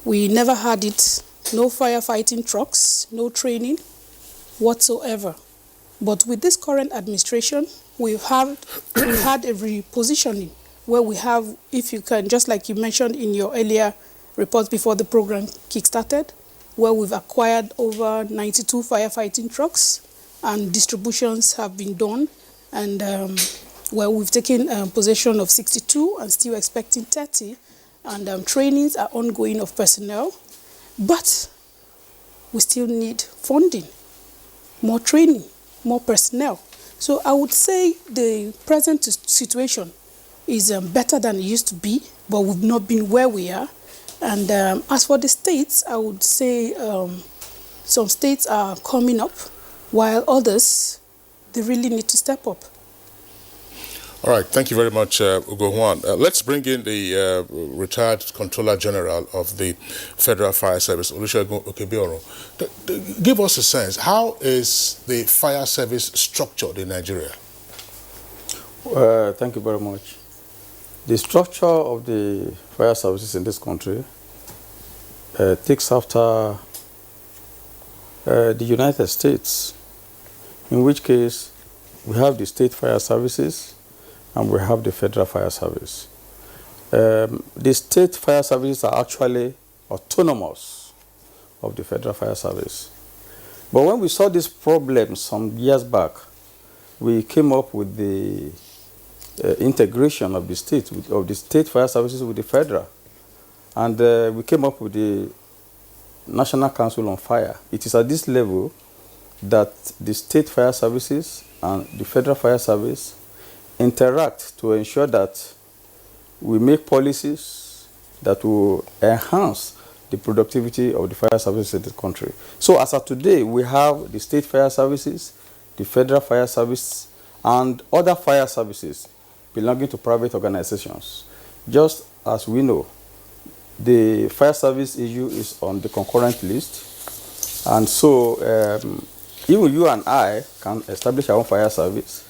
H: we never had it, no firefighting trucks, no training whatsoever. But with this current administration, we've had a repositioning where we have, if you can, just like you mentioned in your earlier report before the program kick-started, where we've acquired over 92 firefighting trucks and distributions have been done, and where we've taken possession of 62 and still expecting 30, and trainings are ongoing of personnel, but we still need funding, more training, more personnel. So I would say the present situation is better than it used to be, but we've not been where we are. And as for the states, I would say some states are coming up, while others, they really need to step up.
W: All right, thank you very much, Ugo Juan. Let's bring in the retired Controller General of the Federal Fire Service, Olusegun Okebioro. Give us a sense, how is the fire service structured in Nigeria?
I: Thank you very much. The structure of the fire services in this country takes after the United States, in which case we have the state fire services and we have the federal fire service. The state fire services are actually autonomous of the federal fire service. But when we saw this problem some years back, we came up with the integration of the state fire services with the federal. And we came up with the National Council on Fire. It is at this level that the state fire services and the federal fire service interact to ensure that we make policies that will enhance the productivity of the fire services in the country. So as of today, we have the state fire services, the federal fire service, and other fire services belonging to private organizations. Just as we know, the fire service issue is on the concurrent list, and so even you and I can establish our own fire service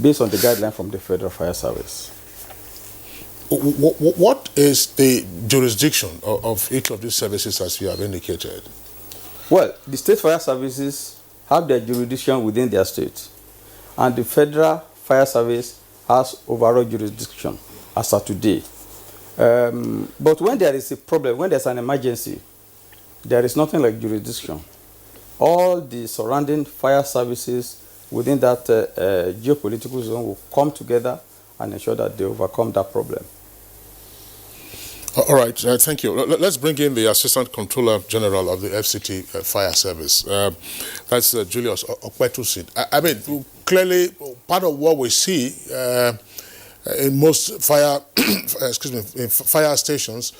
I: based on the guideline from the Federal Fire Service.
W: What is the jurisdiction of each of these services as you have indicated?
I: Well, the state fire services have their jurisdiction within their state, and the Federal Fire Service has overall jurisdiction as of today. But when there is a problem, when there's an emergency, there is nothing like jurisdiction. All the surrounding fire services within that geopolitical zone will come together and ensure that they overcome that problem.
W: All right, thank you. Let's bring in the Assistant Controller General of the FCT Fire Service. That's Julius Okwetusin. I mean, clearly, part of what we see in most fire, fire stations,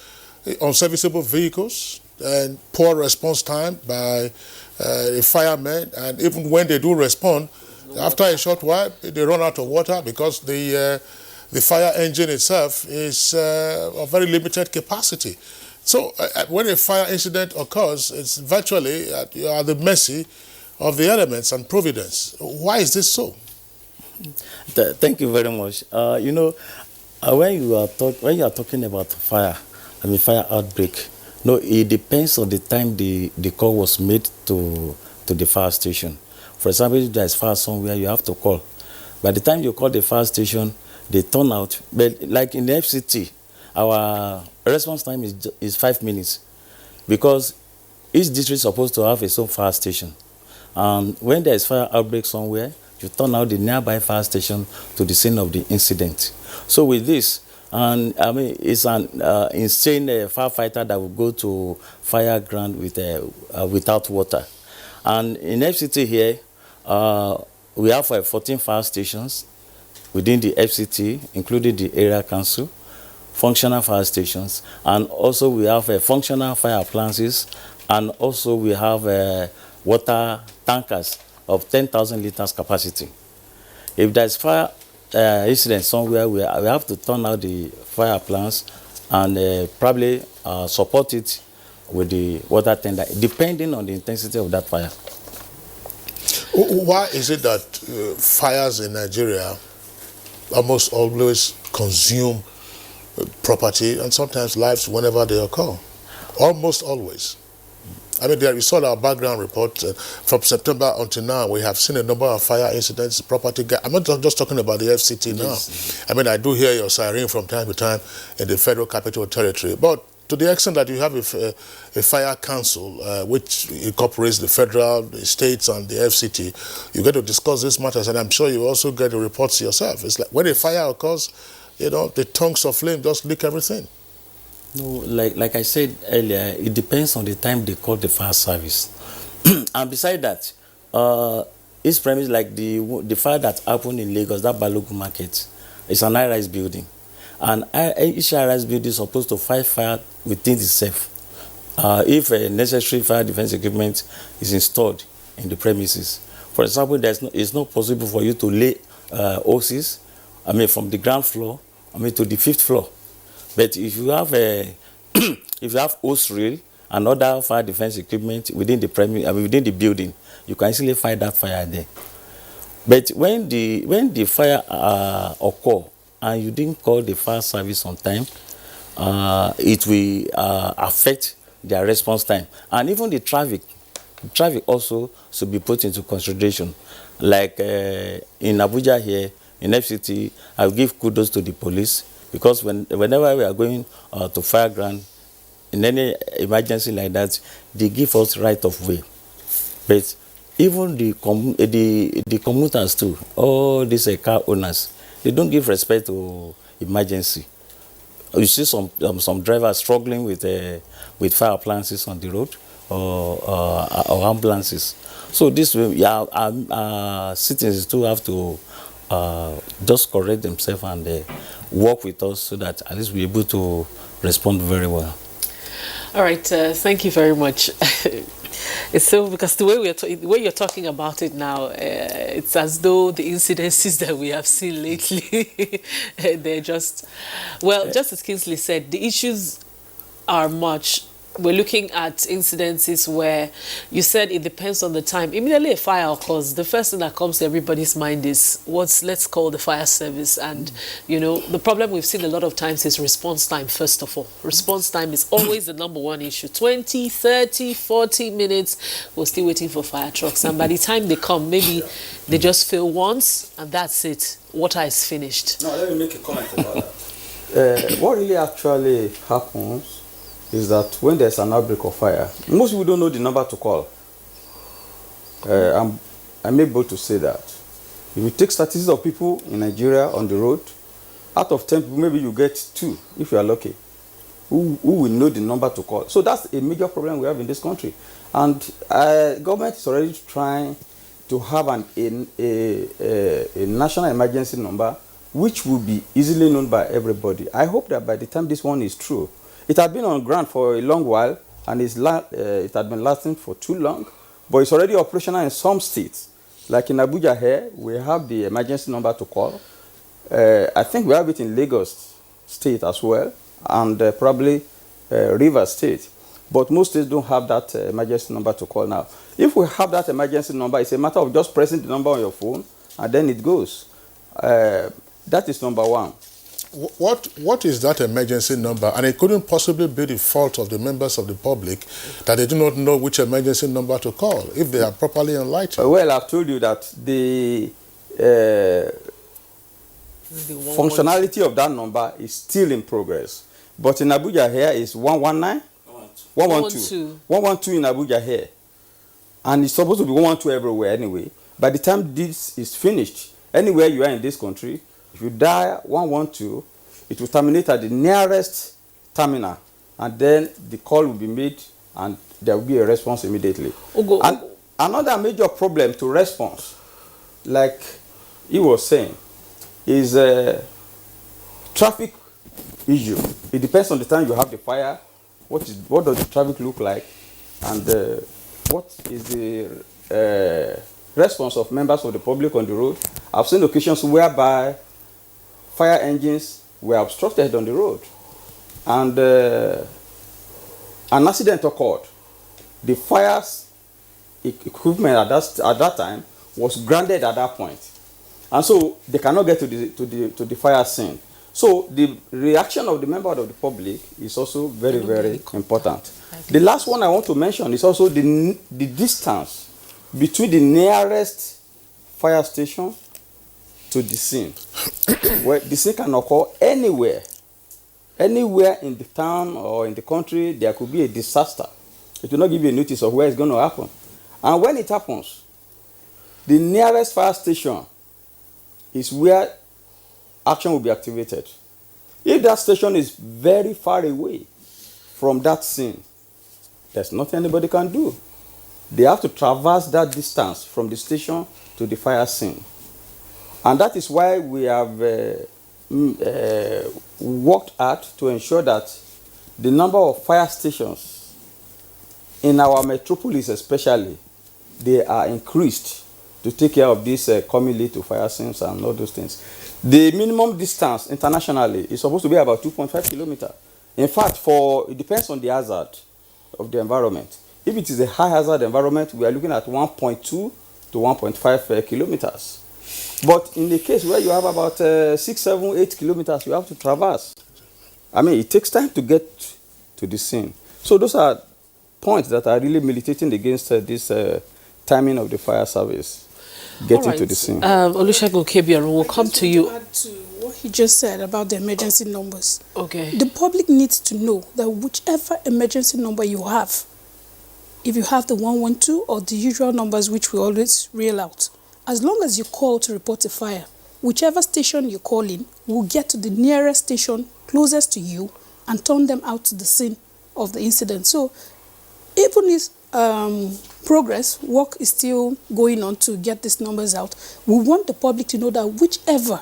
W: unserviceable vehicles and poor response time by the firemen, and even when they do respond, after a short while, they run out of water because the fire engine itself is of very limited capacity. So when a fire incident occurs, it's virtually you are at the mercy of the elements and providence. Why is this so?
J: Thank you very much. You know, when you are talking about fire, fire outbreak, no, it depends on the time the call was made to the fire station. For example, if there is fire somewhere, you have to call. By the time you call the fire station, they turn out. But like in the FCT, our response time is 5 minutes, because each district is supposed to have its own fire station. When there is fire outbreak somewhere, you turn out the nearby fire station to the scene of the incident. So with this, and it's an insane firefighter that will go to fire ground without water. And in FCT here, we have 14 fire stations within the FCT, including the area council, functional fire stations, and also we have functional fire appliances, and also we have water tankers of 10,000 liters capacity. If there's fire incident somewhere, we have to turn out the fire plants and probably support it with the water tender, depending on the intensity of that fire.
W: Why is it that fires in Nigeria almost always consume property and sometimes lives whenever they occur? Almost always. I mean, we saw our background report from September until now. We have seen a number of fire incidents, property. I'm not just talking about the FCT now. Yes. I mean, I do hear your siren from time to time in the Federal Capital Territory. But to the extent that you have a fire council, which incorporates the federal, the states, and the FCT, you get to discuss these matters, and I'm sure you also get the reports yourself. It's like when a fire occurs, you know, the tongues of flame just lick everything.
J: No, like I said earlier, it depends on the time they call the fire service. And beside that, each premise, like the fire that happened in Lagos, that Balogun market, is an high-rise building. And each high-rise building is supposed to fight fire within itself. If a necessary fire defense equipment is installed in the premises. For example, it's not possible for you to lay hoses from the ground floor, to the 5th floor. But if you have a, if you have hose reel and other fire defense equipment within the within the building, you can easily fight that fire there. But when the fire occur and you didn't call the fire service on time, it will affect their response time. And even the traffic also should be put into consideration. Like in Abuja here, in FCT, I will give kudos to the police, because whenever we are going to fire ground, in any emergency like that, they give us right of way. But even the commuters too, all these car owners, they don't give respect to emergency. You see some drivers struggling with fire appliances on the road or ambulances. So this way, citizens too have to just correct themselves and work with us so that at least we're able to respond very well.
A: All right, thank you very much. It's so, because the way you're talking about it now, it's as though the incidences that we have seen lately, they're just, well, just as Kingsley said, the issues are much. We're looking at incidences where you said it depends on the time. Immediately a fire occurs, the first thing that comes to everybody's mind is let's call the fire service. And you know, the problem we've seen a lot of times is response time. First of all, response time is always the number one issue. 20, 30, 40 minutes, we're still waiting for fire trucks, and by the time they come, maybe they just fill once and that's it. Water is finished.
I: Now let me make a comment about that. What really actually happens is that when there's an outbreak of fire, most people don't know the number to call. I'm able to say that. If you take statistics of people in Nigeria on the road, out of 10 people, maybe you get 2, if you are lucky, who will know the number to call. So that's a major problem we have in this country. And government is already trying to have a national emergency number which will be easily known by everybody. I hope that by the time this one is true, it had been on ground for a long while, and it had been lasting for too long, but it's already operational in some states. Like in Abuja here, we have the emergency number to call. I think we have it in Lagos State as well, and probably Rivers State. But most states don't have that emergency number to call now. If we have that emergency number, it's a matter of just pressing the number on your phone, and then it goes. That is number one.
W: What is that emergency number? And it couldn't possibly be the fault of the members of the public that they do not know which emergency number to call if they are properly enlightened.
I: Well, I've told you that the functionality of that number is still in progress. But in Abuja here is 119, 112. 112 in Abuja here. And it's supposed to be 112 everywhere anyway. By the time this is finished, anywhere you are in this country, if you dial 112, it will terminate at the nearest terminal, and then the call will be made, and there will be a response immediately. And another major problem to response, like he was saying, is a traffic issue. It depends on the time you have the fire. What does the traffic look like, and what is the response of members of the public on the road? I've seen occasions whereby fire engines were obstructed on the road, and an accident occurred. The fire's equipment at that time was grounded at that point, and so they cannot get to the fire scene. So the reaction of the member of the public is also very, very important. The last one I want to mention is also the distance between the nearest fire station to the scene. Where the scene can occur anywhere in the town or in the country. There could be a disaster. It will not give you a notice of where it's going to happen. And when it happens, the nearest fire station is where action will be activated. If that station is very far away from that scene, there's nothing anybody can do. They have to traverse that distance from the station to the fire scene. And that is why we have worked hard to ensure that the number of fire stations in our metropolis especially, they are increased to take care of this coming late to fire scenes and all those things. The minimum distance internationally is supposed to be about 2.5 kilometers. In fact, it depends on the hazard of the environment. If it is a high hazard environment, we are looking at 1.2 to 1.5 kilometers. But in the case where you have about 6, 7, 8 kilometers, you have to traverse. I mean, it takes time to get to the scene. So those are points that are really militating against this timing of the fire service getting to the scene.
A: Olusegun Kebiorun, we'll come to you.
H: Add to what he just said about the emergency numbers.
A: Okay.
H: The public needs to know that whichever emergency number you have, if you have the 112 or the usual numbers which we always reel out, as long as you call to report a fire, whichever station you call in will get to the nearest station closest to you and turn them out to the scene of the incident. So even if work is still going on to get these numbers out, we want the public to know that whichever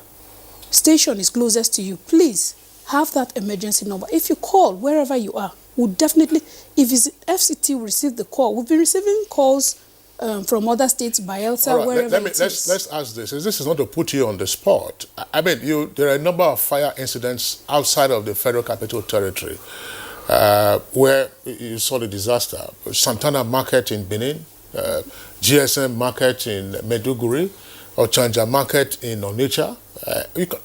H: station is closest to you, please have that emergency number. If you call wherever you are, we'll definitely, if it's FCT receive the call, we've been receiving calls from other states, Bayelsa,
W: right,
H: wherever
W: let's ask this. This is not to put you on the spot. I mean, there are a number of fire incidents outside of the Federal Capital Territory where you saw the disaster. Santana Market in Benin, GSM Market in Maiduguri, or Chanja Market in Onitsha,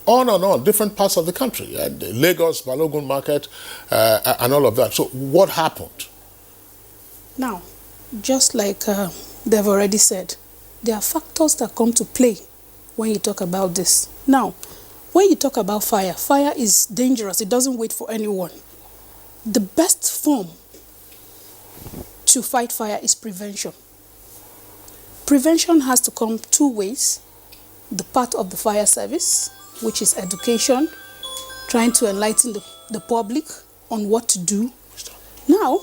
W: on and on, different parts of the country, and Lagos, Balogun Market, and all of that. So what happened?
H: Now, just like they've already said, there are factors that come to play when you talk about this. Now, when you talk about fire, fire is dangerous. It doesn't wait for anyone. The best form to fight fire is prevention. Prevention has to come two ways. The part of the fire service, which is education, trying to enlighten the public on what to do. Now,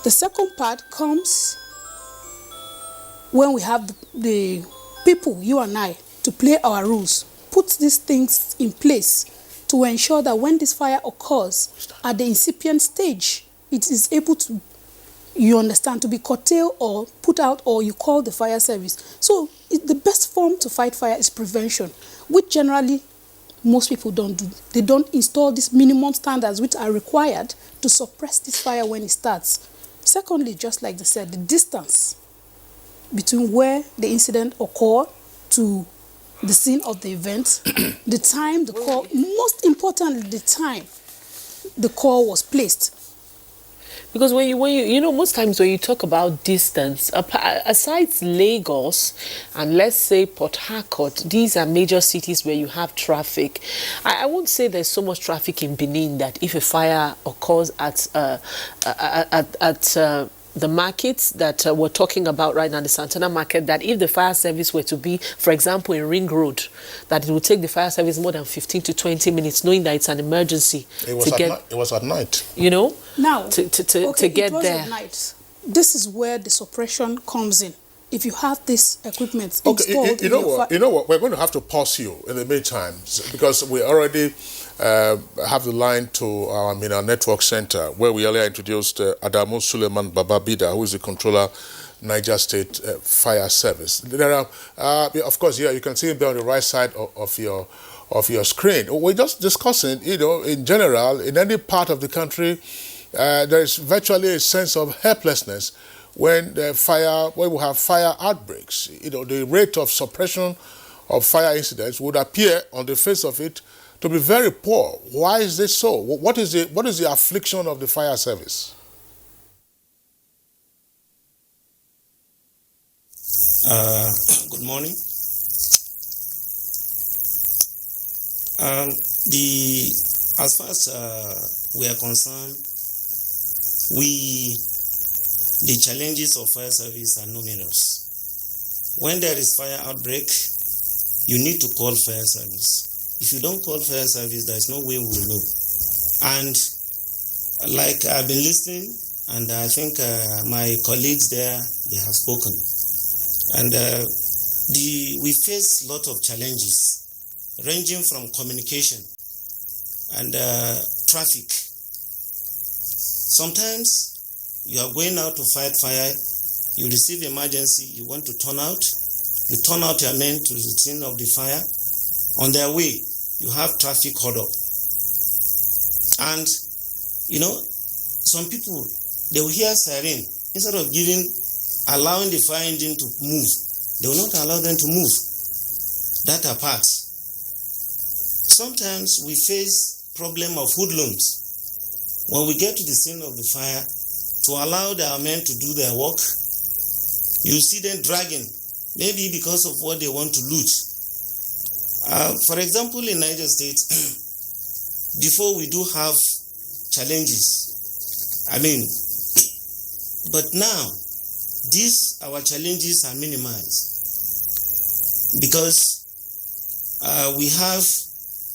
H: the second part comes when we have the people, you and I, to play our rules, put these things in place to ensure that when this fire occurs at the incipient stage, it is able to, you understand, to be curtailed or put out, or you call the fire service. So the best form to fight fire is prevention, which generally most people don't do. They don't install these minimum standards which are required to suppress this fire when it starts. Secondly, just like they said, the distance between where the incident occurred to the scene of the event, the time the call, most importantly, the time the call was placed.
A: Because when you know, most times when you talk about distance, aside Lagos and let's say Port Harcourt, these are major cities where you have traffic. I won't say there's so much traffic in Benin that if a fire occurs at the markets that we're talking about right now, the Santana Market, that if the fire service were to be, for example, in Ring Road, that it would take the fire service more than 15 to 20 minutes, knowing that it's an emergency.
W: It was at night.
A: You know?
H: Now,
A: to get
H: it was
A: there.
H: At night. This is where the suppression comes in. If you have this equipment installed,
W: you know what? We're going to have to pause you in the meantime because we already have the line to our network center where we earlier introduced Adamu Suleiman Bababida, who is the controller, Niger State Fire Service. There are, of course, you can see him there on the right side of your screen. We're just discussing, in general, in any part of the country, there is virtually a sense of helplessness when we have fire outbreaks. The rate of suppression of fire incidents would appear on the face of it to be very poor. Why is this so? What is the affliction of the fire service?
K: Good morning. As far as we are concerned, the challenges of fire service are numerous. When there is fire outbreak, you need to call fire service. If you don't call fire service, there is no way we will know. And like I've been listening, and I think my colleagues there, they have spoken. And we face a lot of challenges, ranging from communication and traffic. Sometimes you are going out to fight fire, you receive emergency, you want to turn out, you turn out your men to the scene of the fire. On their way, you have traffic hold up. And, you know, some people, they will hear siren. Instead of allowing the fire engine to move, they will not allow them to move. That apart. Sometimes we face problem of hoodlums. When we get to the scene of the fire, to allow our men to do their work, you see them dragging, maybe because of what they want to loot. For example, in Niger State, before we do have challenges, but now, our challenges are minimized because we have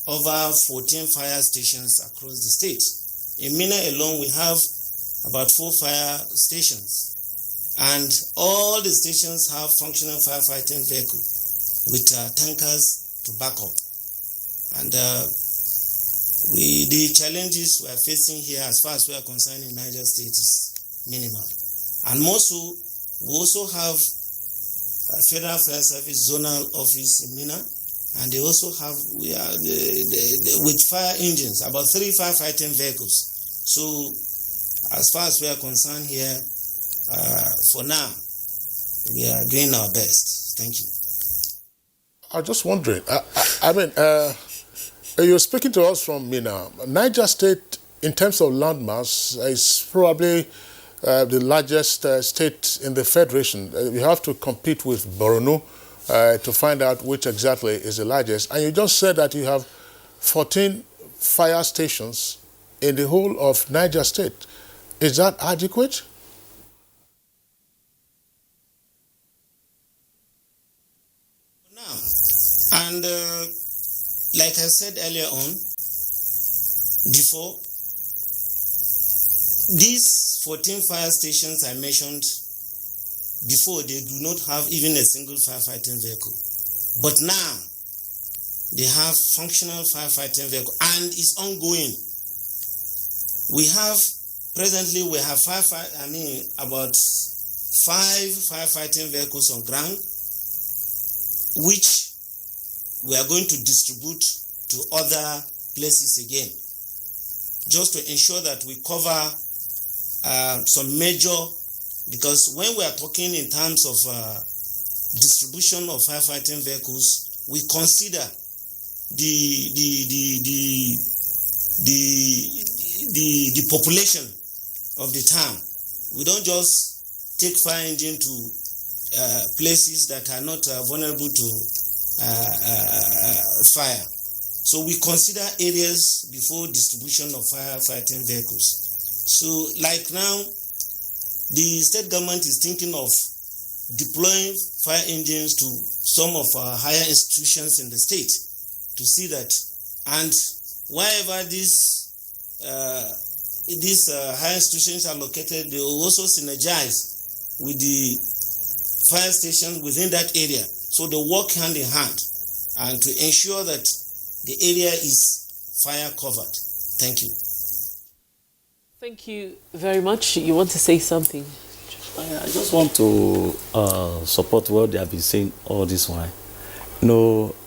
K: over 14 fire stations across the state. In Minna alone, we have about 4 fire stations, and all the stations have functional firefighting vehicles with tankers to back up. And the challenges we are facing here, as far as we are concerned in Niger State, is minimal. And more so, we also have a Federal Fire Service Zonal Office in Minna, and they also have, with fire engines, about 3 firefighting vehicles. So, as far as we are concerned here, for now, we are doing our best. Thank you.
W: I was just wondering, you're speaking to us from Minna. Niger State, in terms of landmass, is probably the largest state in the Federation. You have to compete with Borno to find out which exactly is the largest. And you just said that you have 14 fire stations in the whole of Niger State. Is that adequate?
K: Now, and like I said earlier on, before, these 14 fire stations I mentioned before, they do not have even a single firefighting vehicle. But now, they have functional firefighting vehicle, and it's ongoing. Presently we have about 5 firefighting vehicles on ground, which we are going to distribute to other places again, just to ensure that we cover some major, because when we are talking in terms of distribution of firefighting vehicles, we consider the population of the town. We don't just take fire engine to places that are not vulnerable to fire. So we consider areas before distribution of firefighting vehicles. So like now, the state government is thinking of deploying fire engines to some of our higher institutions in the state to see that, and wherever these higher institutions are located, they will also synergize with the fire stations within that area. So they work hand in hand and to ensure that the area is fire covered. Thank you.
A: Thank you very much. You want to say something?
J: I just want to support what they have been saying all this while.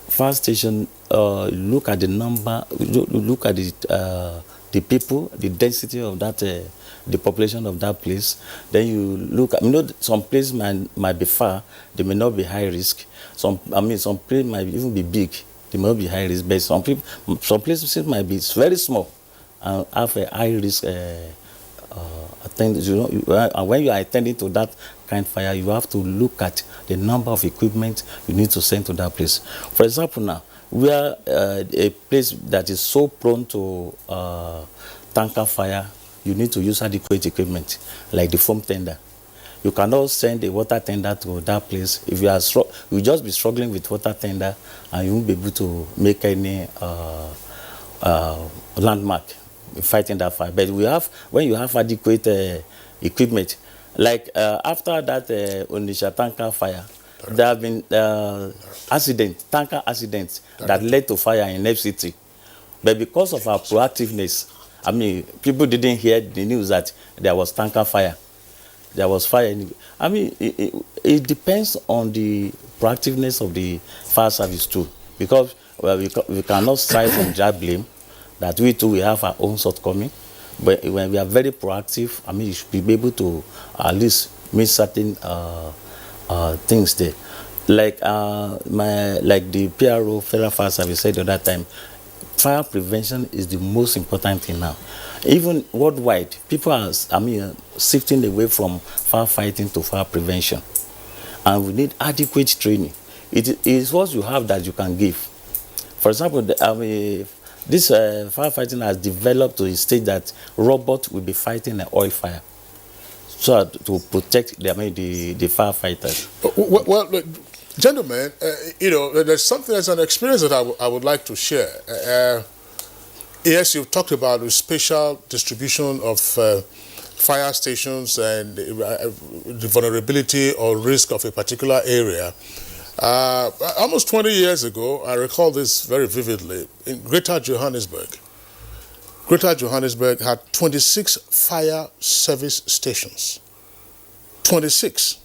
J: Fire station, look at the number, look at the people, the density of that, the population of that place. Then you look at, some places might be far, they may not be high risk. Some places might even be big, they may not be high risk. But some places might be very small and have a high risk. And when you are attending to that kind of fire, you have to look at the number of equipment you need to send to that place. For example, now we are a place that is so prone to tanker fire. You need to use adequate equipment like the foam tender. You cannot send a water tender to that place. If you will just be struggling with water tender, and you won't be able to make any landmark fighting that fire. But when you have adequate equipment, like after that Onitsha tanker fire, there have been tanker accidents that led to fire in FCT. But because of our proactiveness, people didn't hear the news that there was tanker fire. There was fire. It depends on the proactiveness of the fire service too. Because well, we cannot side from that blame that we too we have our own shortcoming. But when we are very proactive, I mean, you should be able to at least make certain things there. Like the PRO, Federal Fire Service, said the other time, fire prevention is the most important thing now. Even worldwide, people are, shifting away from firefighting to fire prevention. And we need adequate training. It is what you have that you can give. For example, this firefighting has developed to a stage that robots will be fighting an oil fire, so to protect the firefighters.
W: Well, look, gentlemen, there's an experience that I would like to share. Yes, you've talked about the spatial distribution of fire stations and the vulnerability or risk of a particular area. Almost 20 years ago, I recall this very vividly, in Greater Johannesburg. Greater Johannesburg had 26 fire service stations. 26,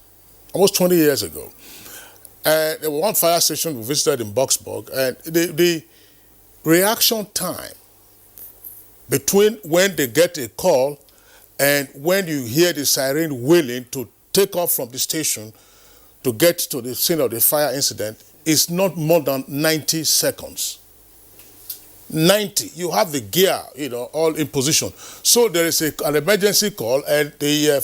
W: almost 20 years ago. And there was one fire station we visited in Boksburg, and the reaction time between when they get a call and when you hear the siren wailing to take off from the station to get to the scene of the fire incident is not more than 90 seconds. 90. You have the gear, all in position. So there is an emergency call, and the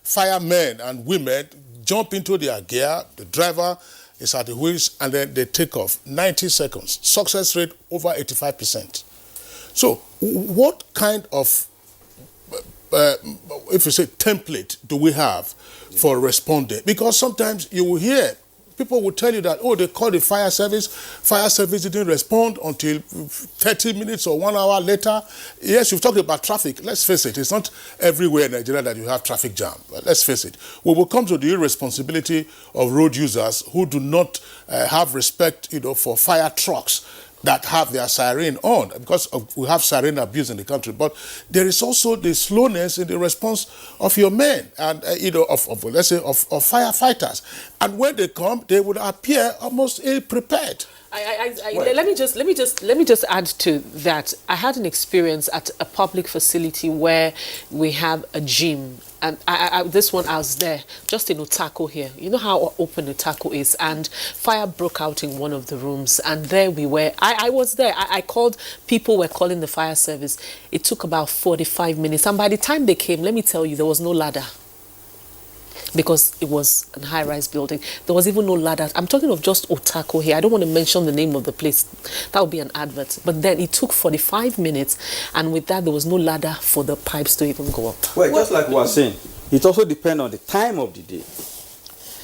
W: firemen and women jump into their gear. The driver is at the wheels, and then they take off. 90 seconds. Success rate over 85%. So what kind of, if you say template, do we have for responding? Because sometimes you will hear, people will tell you that, oh, they called the fire service didn't respond until 30 minutes or 1 hour later. Yes, you've talked about traffic. Let's face it, it's not everywhere in Nigeria that you have traffic jam. Let's face it. We will come to the irresponsibility of road users who do not have respect, for fire trucks that have their siren on, because we have siren abuse in the country. But there is also the slowness in the response of your men and, let's say, of firefighters. And when they come, they would appear almost ill-prepared.
A: Let me just add to that. I had an experience at a public facility where we have a gym, and this one I was there just in Otako here. You know how open Otako is, and fire broke out in one of the rooms, and there we were. I was there. I called, people were calling the fire service. It took about 45 minutes, and by the time they came, let me tell you, there was no ladder, because it was a high-rise building. There was even no ladder. I'm talking of just Otako here. I don't want to mention the name of the place. That would be an advert. But then it took 45 minutes, and with that, there was no ladder for the pipes to even go up.
I: Well, just like we were saying, it also depends on the time of the day.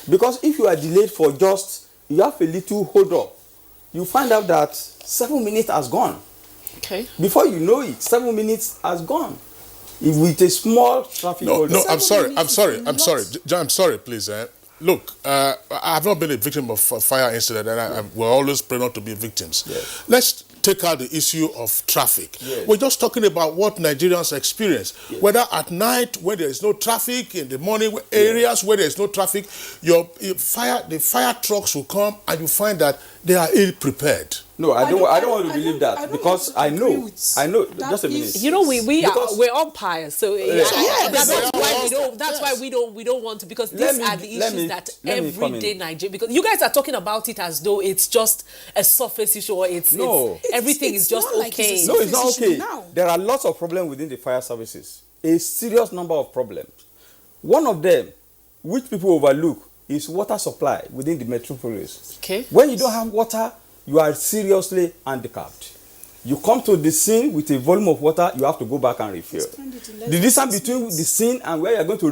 I: Because if you are delayed for you have a little hold up, you find out that 7 minutes has gone.
A: Okay.
I: Before you know it, 7 minutes has gone. With a small traffic hold up.
W: I'm sorry, please. Look, I have not been a victim of a fire incident, and we're always pray not to be victims.
I: Yes.
W: Let's take out the issue of traffic.
I: Yes.
W: We're just talking about what Nigerians experience.
I: Yes.
W: Whether at night, when there is no traffic, in the morning areas where there is no traffic, the fire trucks will come, and you find that they are ill-prepared.
I: No, I don't want to believe that, because I know. Just a minute.
A: We're umpires, so that's why we don't want to, because these are the issues that everyday Nigeria, because you guys are talking about it as though it's just a surface issue, or everything is just okay.
I: No, it's not okay. There are lots of problems within the fire services. A serious number of problems. One of them, which people overlook, is water supply within the metropolis.
A: Okay.
I: When you don't have water, you are seriously handicapped. You come to the scene with a volume of water, you have to go back and refill. The distance between the scene and where you are going to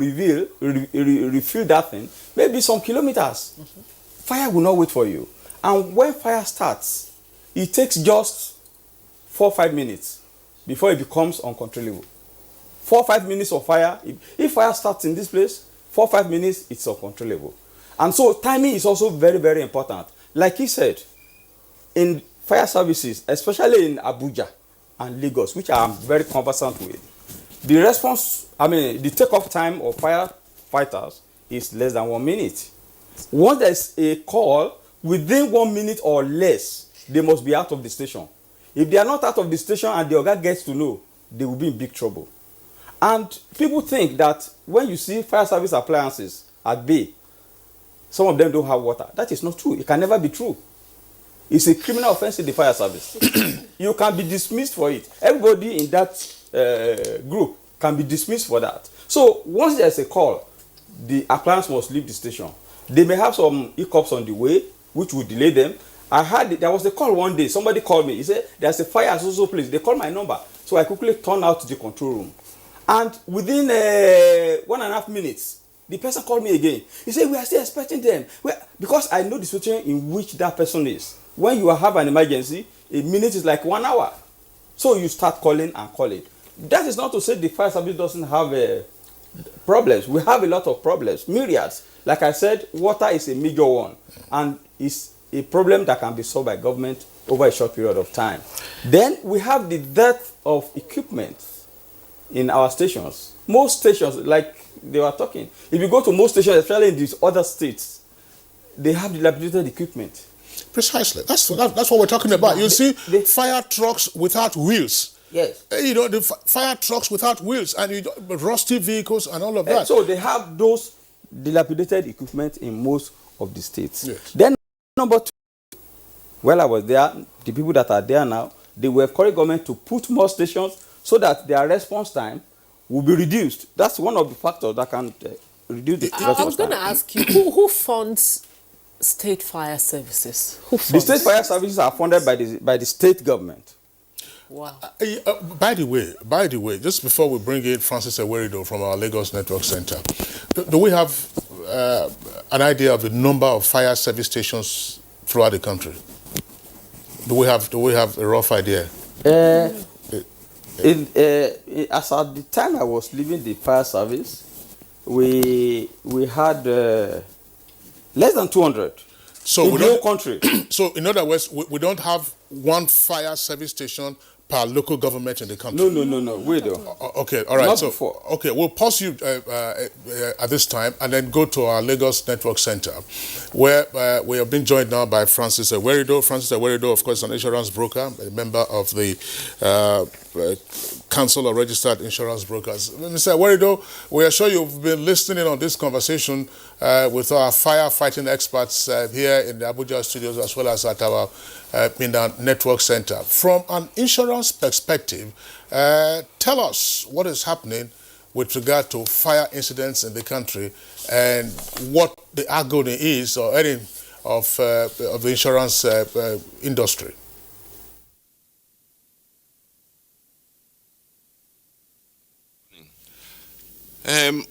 I: refill that thing may be some kilometers.
A: Mm-hmm.
I: Fire will not wait for you. And when fire starts, it takes just 4 or 5 minutes before it becomes uncontrollable. 4 or 5 minutes of fire, if fire starts in this place, 4 or 5 minutes, it's uncontrollable. And so timing is also very, very important. Like he said, in fire services, especially in Abuja and Lagos, which I'm very conversant with, the takeoff time of firefighters is less than 1 minute. Once there's a call, within 1 minute or less, they must be out of the station. If they are not out of the station and the oga gets to know, they will be in big trouble. And people think that when you see fire service appliances at bay, some of them don't have water. That is not true. It can never be true. It's a criminal offense in the fire service. You can be dismissed for it. Everybody in that group can be dismissed for that. So once there's a call, the appliance must leave the station. They may have some hiccups on the way, which will delay them. I heard there was a call one day. Somebody called me. He said, there's a fire at so place. They called my number. So I quickly turned out to the control room. And within 1.5 minutes, the person called me again. He said, we are still expecting them. Because I know the situation in which that person is. When you have an emergency, a minute is like 1 hour. So you start calling and calling. That is not to say the fire service doesn't have problems. We have a lot of problems, myriads. Like I said, water is a major one. And it's a problem that can be solved by government over a short period of time. Then we have the dearth of equipment in our stations. Most stations, like they were talking, if you go to most stations, especially in these other states, they have dilapidated equipment.
W: Precisely. That's what we're talking about. You see, fire trucks without wheels.
I: Yes.
W: You know, the fire trucks without wheels and rusty vehicles and all of that.
I: So they have those dilapidated equipment in most of the states.
W: Yes.
I: Then number two, while I was there, the people that are there now, they will encourage government to put more stations so that their response time will be reduced. That's one of the factors that can reduce the response time.
A: I was going to ask you, who funds state fire services? Who funds?
I: The state fire services are funded by the state government.
A: Wow.
W: By the way, just before we bring in Francis Ewerido from our Lagos Network Center, do we have an idea of the number of fire service stations throughout the country? Do we have a rough idea?
I: As at the time I was leaving the fire service, we had less than 200 in the whole country.
W: So in other words, we don't have one fire service station per local government in the country.
I: No, we don't.
W: Okay, all right.
I: Not before.
W: Okay, we'll pause you at this time and then go to our Lagos Network Center, where we have been joined now by Francis Ewerido. Francis Ewerido, of course, is an insurance broker, a member of the Council of Registered Insurance Brokers. Mr. Ewerido, we are sure you've been listening on this conversation with our firefighting experts here in the Abuja studios as well as at our network center. From an insurance perspective, tell us what is happening with regard to fire incidents in the country and what the agony is or any of the insurance industry.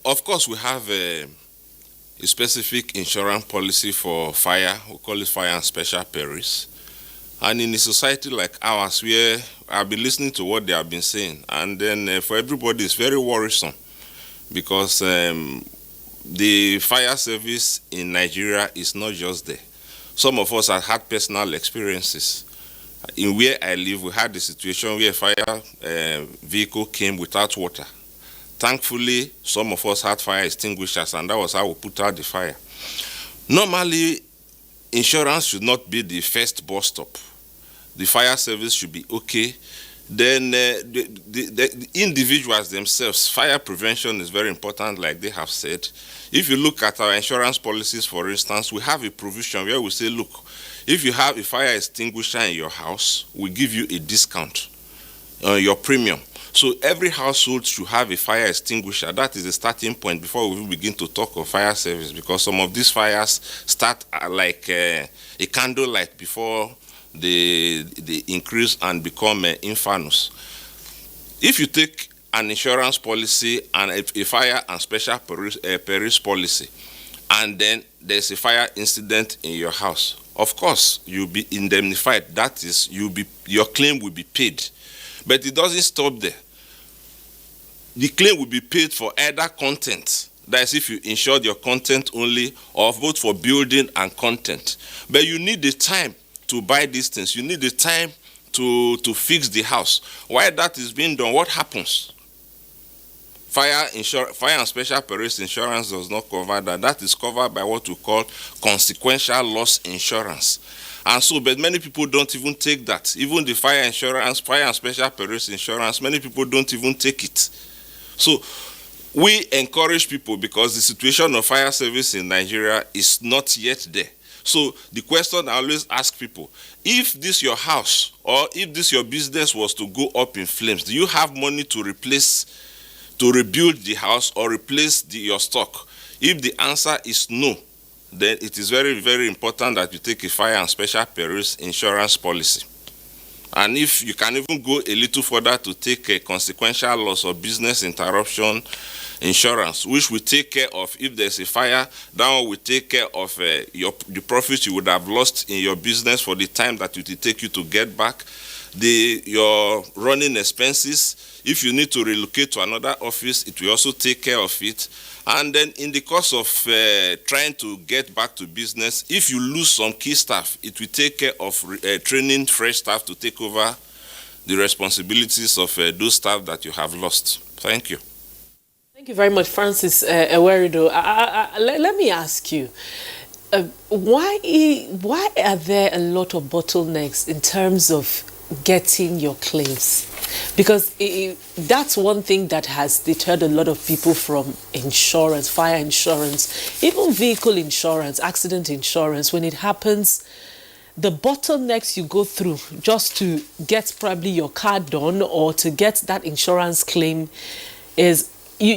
C: Of course, we have a specific insurance policy for fire. We call it fire and special perils. And in a society like ours, where I've been listening to what they have been saying, and then for everybody, it's very worrisome because the fire service in Nigeria is not just there. Some of us have had personal experiences. In where I live, we had the situation where a fire vehicle came without water. Thankfully, some of us had fire extinguishers, and that was how we put out the fire. Normally, insurance should not be the first bus stop. The fire service should be okay. Then the individuals themselves, fire prevention is very important, like they have said. If you look at our insurance policies, for instance, we have a provision where we say, look, if you have a fire extinguisher in your house, we give you a discount on your premium. So every household should have a fire extinguisher. That is the starting point before we begin to talk of fire service, because some of these fires start like a candlelight before they increase and become infernous. If you take an insurance policy and a fire and special perils policy, and then there's a fire incident in your house, of course you'll be indemnified. That is, your claim will be paid. But it doesn't stop there. The claim will be paid for either content, that is if you insured your content only, or both for building and content. But you need the time to buy these things. You need the time to fix the house. While that is being done, what happens? Fire and special perils insurance does not cover that. That is covered by what we call consequential loss insurance. And so, but many people don't even take that. Even the fire insurance, fire and special perils insurance, many people don't even take it. So we encourage people because the situation of fire service in Nigeria is not yet there. So the question I always ask people, if this your house or if this your business was to go up in flames, do you have money to rebuild the house or replace your stock? If the answer is no, then it is very, very important that you take a fire and special perils insurance policy. And if you can even go a little further to take a consequential loss or business interruption insurance, which will take care of if there's a fire, that one will take care of the profits you would have lost in your business for the time that it will take you to get back, your running expenses. If you need to relocate to another office, it will also take care of it. And then in the course of trying to get back to business, if you lose some key staff, it will take care of training fresh staff to take over the responsibilities of those staff that you have lost. Thank you.
A: Thank you very much, Francis Ewerido. Let me ask you, why are there a lot of bottlenecks in terms of getting your claims? Because that's one thing that has deterred a lot of people from insurance, fire insurance, even vehicle insurance, accident insurance. When it happens, the bottlenecks you go through just to get probably your car done or to get that insurance claim is,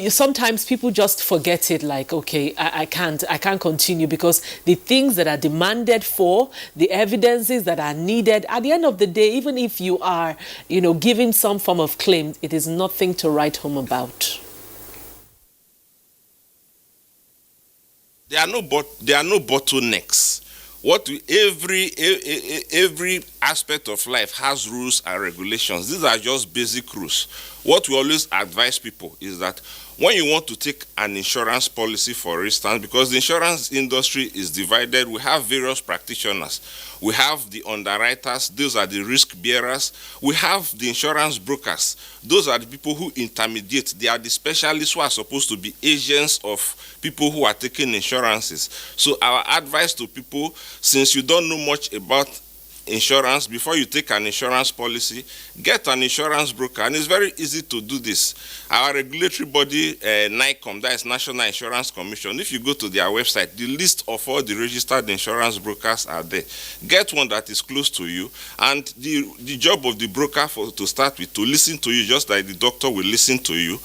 A: sometimes people just forget it, like, okay, I can't continue, because the things that are demanded for, the evidences that are needed, at the end of the day, even if you are, giving some form of claim, it is nothing to write home about.
C: There are no bottlenecks. Every aspect of life has rules and regulations. These are just basic rules. What we always advise people is that when you want to take an insurance policy, for instance, because the insurance industry is divided, we have various practitioners. We have the underwriters, those are the risk bearers. We have the insurance brokers. Those are the people who intermediate. They are the specialists who are supposed to be agents of people who are taking insurances. So our advice to people, since you don't know much about insurance, before you take an insurance policy, get an insurance broker, and it's very easy to do this. Our regulatory body, NICOM, that is National Insurance Commission, if you go to their website, the list of all the registered insurance brokers are there. Get one that is close to you, and the job of the broker to start with, to listen to you just like the doctor will listen to you,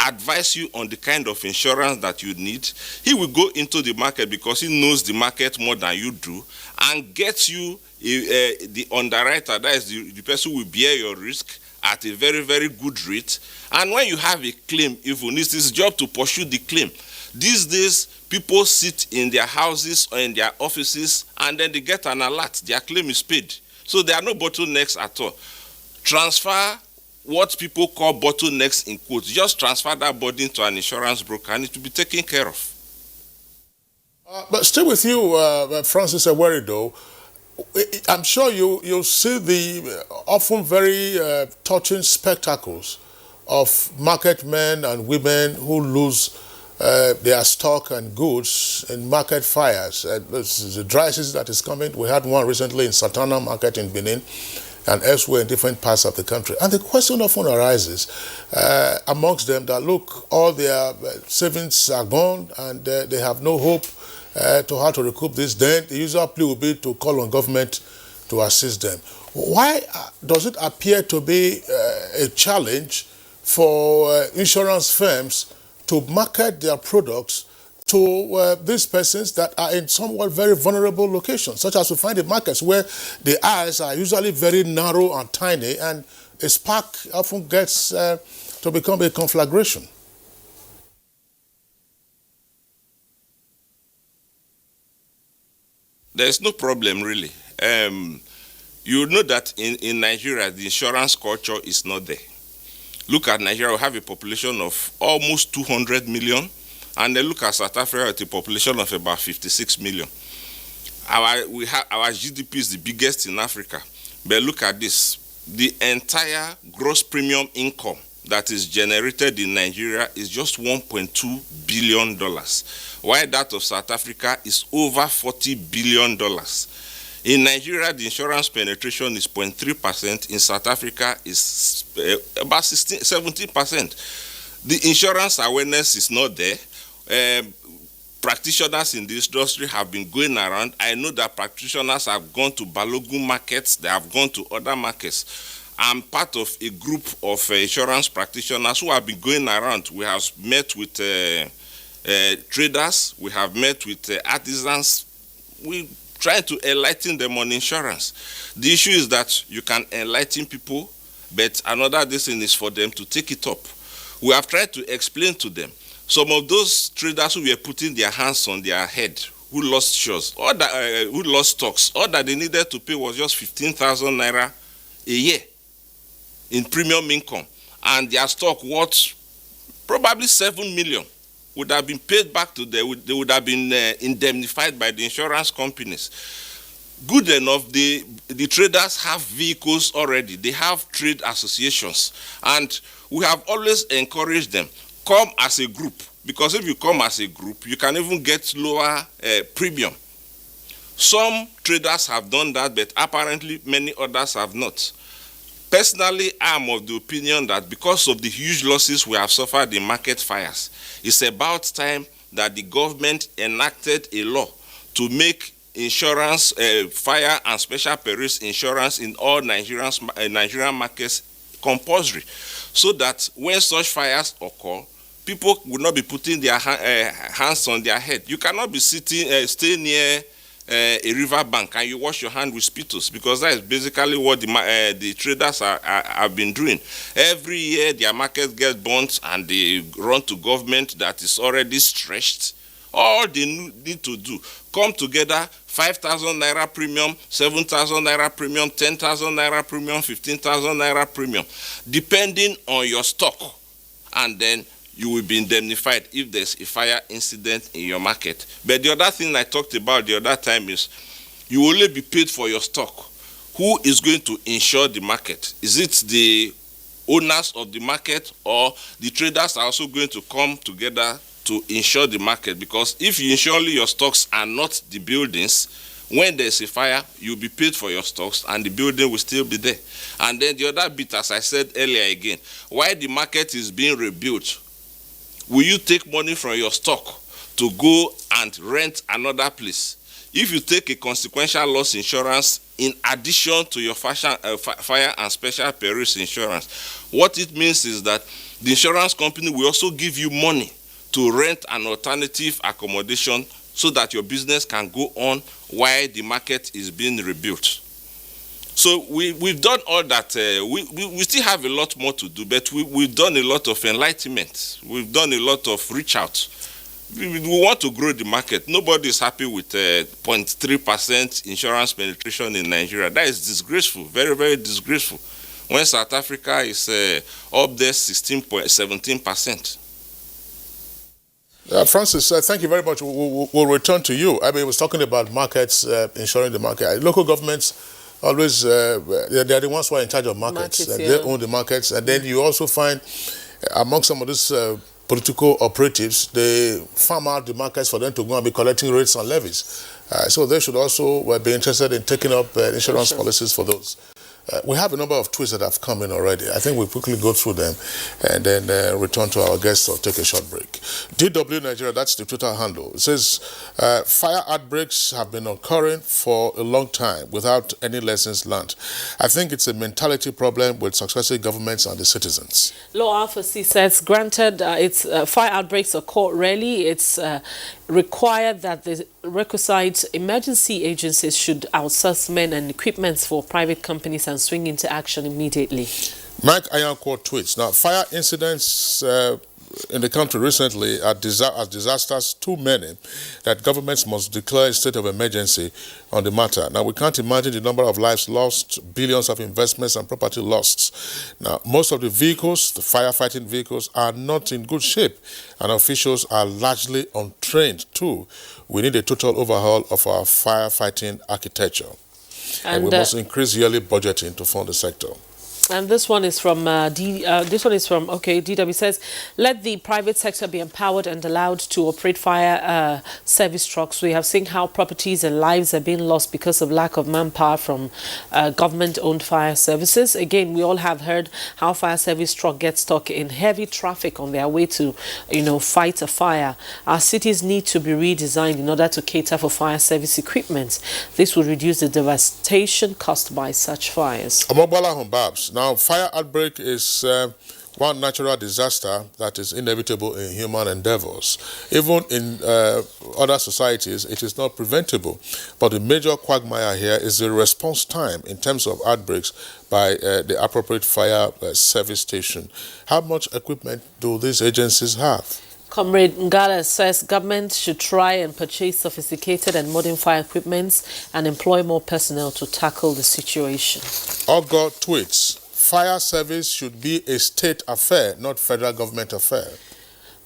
C: advise you on the kind of insurance that you need. He will go into the market because he knows the market more than you do, and get you the underwriter, that is the person who will bear your risk at a very, very good rate. And when you have a claim, even it's his job to pursue the claim. These days, people sit in their houses or in their offices and then they get an alert, their claim is paid. So there are no bottlenecks at all. Transfer what people call bottlenecks in quotes. Just transfer that burden to an insurance broker and it will be taken care of.
W: But still with you, Francis Ewerido, I'm sure you see the often very touching spectacles of market men and women who lose their stock and goods in market fires. This is the dry season that is coming. We had one recently in Satana Market in Benin and elsewhere in different parts of the country. And the question often arises amongst them that, look, all their savings are gone and they have no hope to how to recoup this. Then the usual plea will be to call on government to assist them. Why does it appear to be a challenge for insurance firms to market their products to these persons that are in somewhat very vulnerable locations, such as we find in markets where the eyes are usually very narrow and tiny, and a spark often gets to become a conflagration?
C: There's no problem, really. You know that in Nigeria, the insurance culture is not there. Look at Nigeria, we have a population of almost 200 million, and then look at South Africa with a population of about 56 million. Our GDP is the biggest in Africa. But look at this. The entire gross premium income that is generated in Nigeria is just $1.2 billion, while that of South Africa is over $40 billion. In Nigeria, the insurance penetration is 0.3%. In South Africa, is about 17%. The insurance awareness is not there. Practitioners in this industry have been going around. I know that practitioners have gone to Balogun markets. They have gone to other markets. I'm part of a group of insurance practitioners who have been going around. We have met with traders. We have met with artisans. We try to enlighten them on insurance. The issue is that you can enlighten people, but another thing is for them to take it up. We have tried to explain to them. Some of those traders who were putting their hands on their head, who lost shares, or that, who lost stocks, all that they needed to pay was just 15,000 naira a year in premium income, and their stock worth probably 7 million would have been paid back to them. They would have been indemnified by the insurance companies. Good enough, the traders have vehicles already. They have trade associations, and we have always encouraged them, come as a group, because if you come as a group, you can even get lower premium. Some traders have done that, but apparently many others have not. Personally, I am of the opinion that because of the huge losses we have suffered in market fires, it's about time that the government enacted a law to make insurance, fire and special perils insurance in all Nigerian markets compulsory, so that when such fires occur, people will not be putting their hands on their head. You cannot be stay near a river bank and you wash your hand with spittoons, because that is basically what the traders have been doing. Every year their market gets burnt and they run to government that is already stretched. All they need to do, come together, 5,000 naira premium, 7,000 naira premium, 10,000 naira premium, 15,000 naira premium, depending on your stock, and then you will be indemnified if there's a fire incident in your market. But the other thing I talked about the other time is you will only be paid for your stock. Who is going to insure the market? Is it the owners of the market, or the traders are also going to come together to insure the market? Because if you insure only your stocks and not the buildings, when there's a fire, you'll be paid for your stocks and the building will still be there. And then the other bit, as I said earlier again, while the market is being rebuilt, will you take money from your stock to go and rent another place? If you take a consequential loss insurance in addition to your fire and special perils insurance, what it means is that the insurance company will also give you money to rent an alternative accommodation so that your business can go on while the market is being rebuilt. So we've done all that. We still have a lot more to do, but we've done a lot of enlightenment. We've done a lot of reach out. We want to grow the market. Nobody is happy with 0.3% insurance penetration in Nigeria. That is disgraceful, very, very disgraceful. When South Africa is up there 17%.
W: Francis, thank you very much. We'll return to you. I mean, I was talking about markets, insuring the market. Local governments always, they're the ones who are in charge of markets. They own the markets. And then you also find, among some of these political operatives, they farm out the markets for them to go and be collecting rates and levies. So they should also be interested in taking up insurance policies for those. We have a number of tweets that have come in already. I think we'll quickly go through them and then return to our guests or take a short break. DW Nigeria, that's the Twitter handle. It says, fire outbreaks have been occurring for a long time without any lessons learned. I think it's a mentality problem with successive governments and the citizens.
A: Law Alpha C says, granted, fire outbreaks occur rarely. It's required that the requisite emergency agencies should outsource men and equipment for private companies and swing into action immediately.
W: Mike Ayanko tweets, now fire incidents in the country recently are disasters too many that governments must declare a state of emergency on the matter. Now, we can't imagine the number of lives lost, billions of investments and property lost. Now, most of the vehicles, the firefighting vehicles, are not in good shape, and officials are largely untrained too. We need a total overhaul of our firefighting architecture. And we must increase yearly budgeting to fund the sector.
A: And this one is from DW says, let the private sector be empowered and allowed to operate fire service trucks. We have seen how properties and lives are being lost because of lack of manpower from government-owned fire services. Again, we all have heard how fire service truck gets stuck in heavy traffic on their way to, fight a fire. Our cities need to be redesigned in order to cater for fire service equipment. This will reduce the devastation caused by such fires.
W: Now, fire outbreak is one natural disaster that is inevitable in human endeavors. Even in other societies, it is not preventable. But the major quagmire here is the response time in terms of outbreaks by the appropriate fire service station. How much equipment do these agencies have?
A: Comrade Ngala says government should try and purchase sophisticated and modern fire equipment and employ more personnel to tackle the situation.
W: Ogo tweets, fire service should be a state affair, not federal government affair.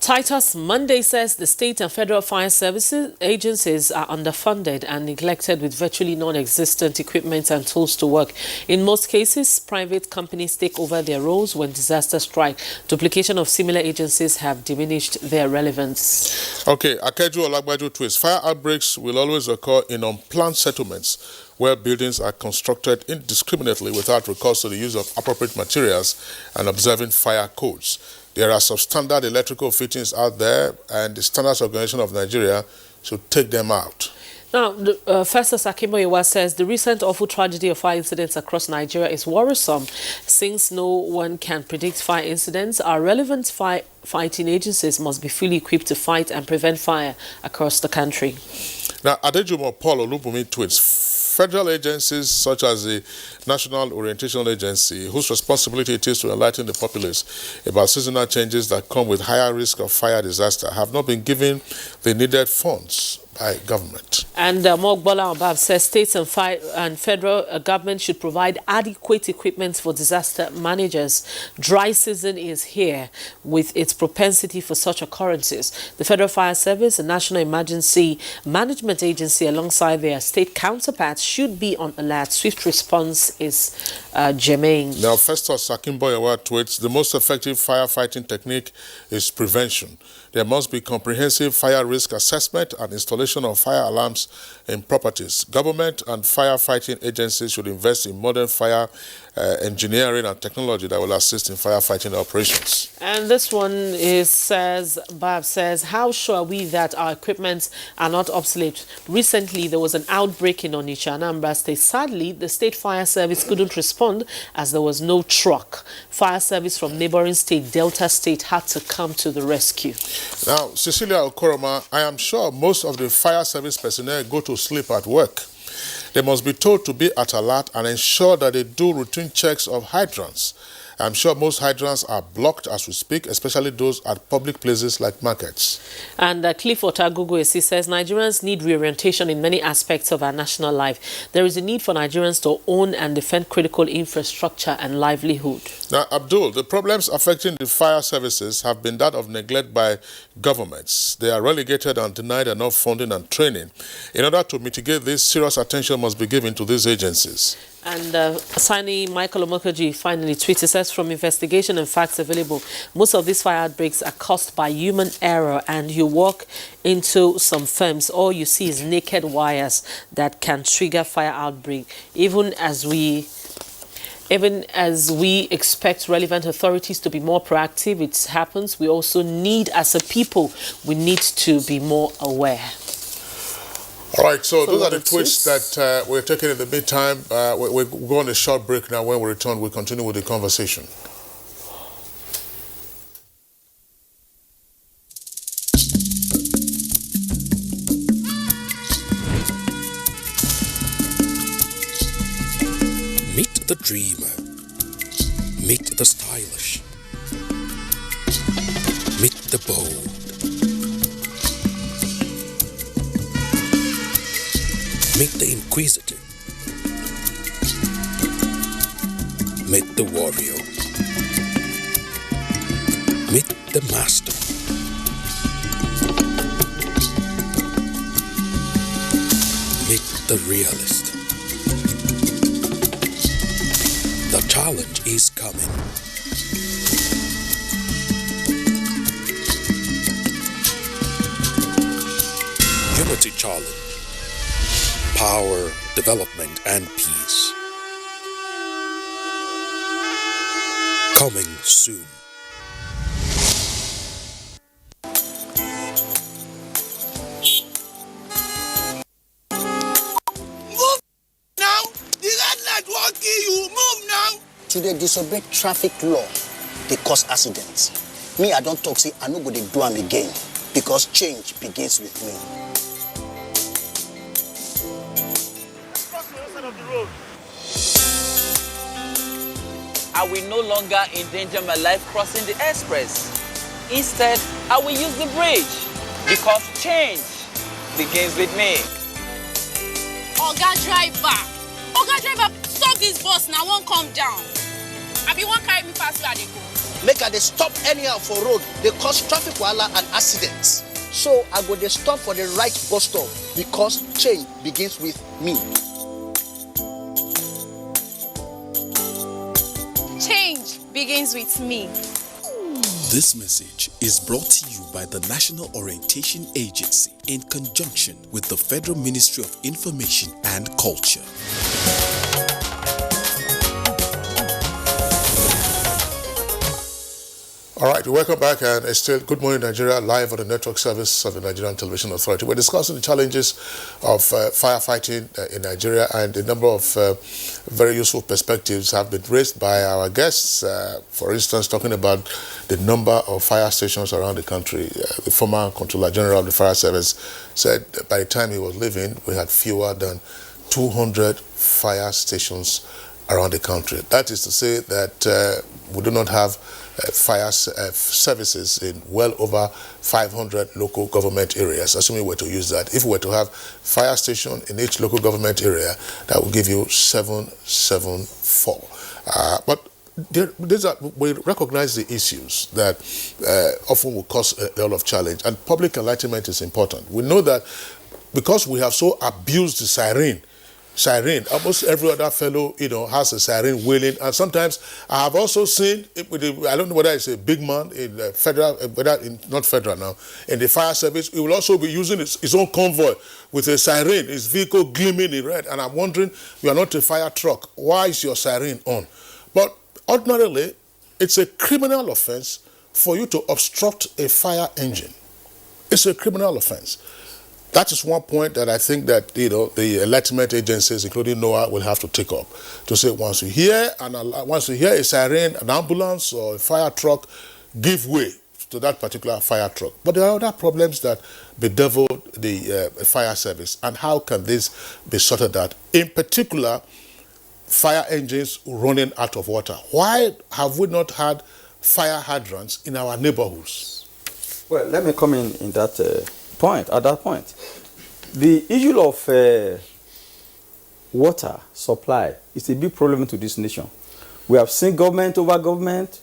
A: Titus Monday says the state and federal fire services agencies are underfunded and neglected with virtually non-existent equipment and tools to work. In most cases, private companies take over their roles when disasters strike. Duplication of similar agencies have diminished their relevance.
W: Okay, Akeju Olagbaju tweets, fire outbreaks will always occur in unplanned settlements where buildings are constructed indiscriminately without recourse to the use of appropriate materials and observing fire codes. There are substandard electrical fittings out there, and the Standards Organization of Nigeria should take them out.
A: Now, Festus Akimoyewa says the recent awful tragedy of fire incidents across Nigeria is worrisome. Since no one can predict fire incidents, our relevant fighting agencies must be fully equipped to fight and prevent fire across the country.
W: Now, Adejumo Paul Olubumi tweets, federal agencies such as the National Orientation Agency, whose responsibility it is to enlighten the populace about seasonal changes that come with higher risk of fire disaster, have not been given the needed funds by government.
A: And Mogbola Obab says states and federal government should provide adequate equipment for disaster managers. Dry season is here with its propensity for such occurrences. The Federal Fire Service, the National Emergency Management Agency, alongside their state counterparts, should be on alert. Swift response is germane.
W: Now, Festus Akimboyewa tweets, the most effective firefighting technique is prevention. There must be comprehensive fire risk assessment and installation of fire alarms in properties. Government and firefighting agencies should invest in modern fire engineering and technology that will assist in firefighting operations.
A: And this one Bab says, how sure are we that our equipment are not obsolete? Recently, there was an outbreak in Onitsha, Anambra State. Sadly, the state fire service couldn't respond as there was no truck. Fire service from neighboring state, Delta State, had to come to the rescue.
W: Now, Cecilia Okoroma, I am sure most of the fire service personnel go to sleep at work. They must be told to be at alert and ensure that they do routine checks of hydrants. I'm sure most hydrants are blocked as we speak, especially those at public places like markets.
A: And Clifford Agogoesi says Nigerians need reorientation in many aspects of our national life. There is a need for Nigerians to own and defend critical infrastructure and livelihood.
W: Now, Abdul, the problems affecting the fire services have been that of neglect by governments. They are relegated and denied enough funding and training. In order to mitigate this, serious attention must be given to these agencies.
A: And Sani Michael Omokoji finally tweeted, says, from investigation and facts available, most of these fire outbreaks are caused by human error, and you walk into some firms, all you see is naked wires that can trigger fire outbreak. Even as we expect relevant authorities to be more proactive, it happens. We also need, as a people, we need to be more aware.
W: All right, so those are the tweets that we're taking in the meantime. We'll go on a short break now. When we return, we'll continue with the conversation.
L: Meet the dreamer. Meet the stylish. Meet the bold. Meet the inquisitive. Meet the warrior. Meet the master. Meet the realist. The challenge is coming. Unity Challenge. Power, development, and peace. Coming soon.
V: Move now! The red light won't kill you. Move now!
M: To dey disobey traffic law, they cause accidents. Me, I don't talk, say I no go dey do am again because change begins with me.
N: I will no longer endanger my life crossing the express. Instead, I will use the bridge because change begins with me.
O: Oga driver, stop this bus now, won't come down. I be one carry me pass where they go.
M: Make I dey stop anyhow for road, they cause traffic wahala and accidents. So I go dey stop for the right bus stop because change begins with me.
O: Change begins with me.
L: This message is brought to you by the National Orientation Agency in conjunction with the Federal Ministry of Information and Culture.
W: All right, welcome back, and it's still Good Morning Nigeria live on the network service of the Nigerian Television Authority. We're discussing the challenges of firefighting in Nigeria, and a number of very useful perspectives have been raised by our guests. For instance, talking about the number of fire stations around the country. The former Controller General of the Fire Service said by the time he was leaving, we had fewer than 200 fire stations around the country. That is to say that we do not have fire services in well over 500 local government areas, assuming we were to use that. If we were to have fire station in each local government area, that would give you 774. But we recognize the issues that often will cause a lot of challenge, and public enlightenment is important. We know that because we have so abused the siren, almost every other fellow, has a siren wailing. And sometimes I have also seen, I don't know whether it's a big man in federal, not federal now, in the fire service, he will also be using his own convoy with a siren, his vehicle gleaming in red. And I'm wondering, you are not a fire truck. Why is your siren on? But ordinarily, it's a criminal offense for you to obstruct a fire engine. It's a criminal offense. That is one point that I think that the enlightenment agencies, including NOAA, will have to take up. To say once you hear a siren, an ambulance or a fire truck, give way to that particular fire truck. But there are other problems that bedevil the fire service, and how can this be sorted out? In particular, fire engines running out of water. Why have we not had fire hydrants in our neighborhoods?
I: Well, let me come in that point. At that point, the issue of water supply is a big problem to this nation. We have seen government over government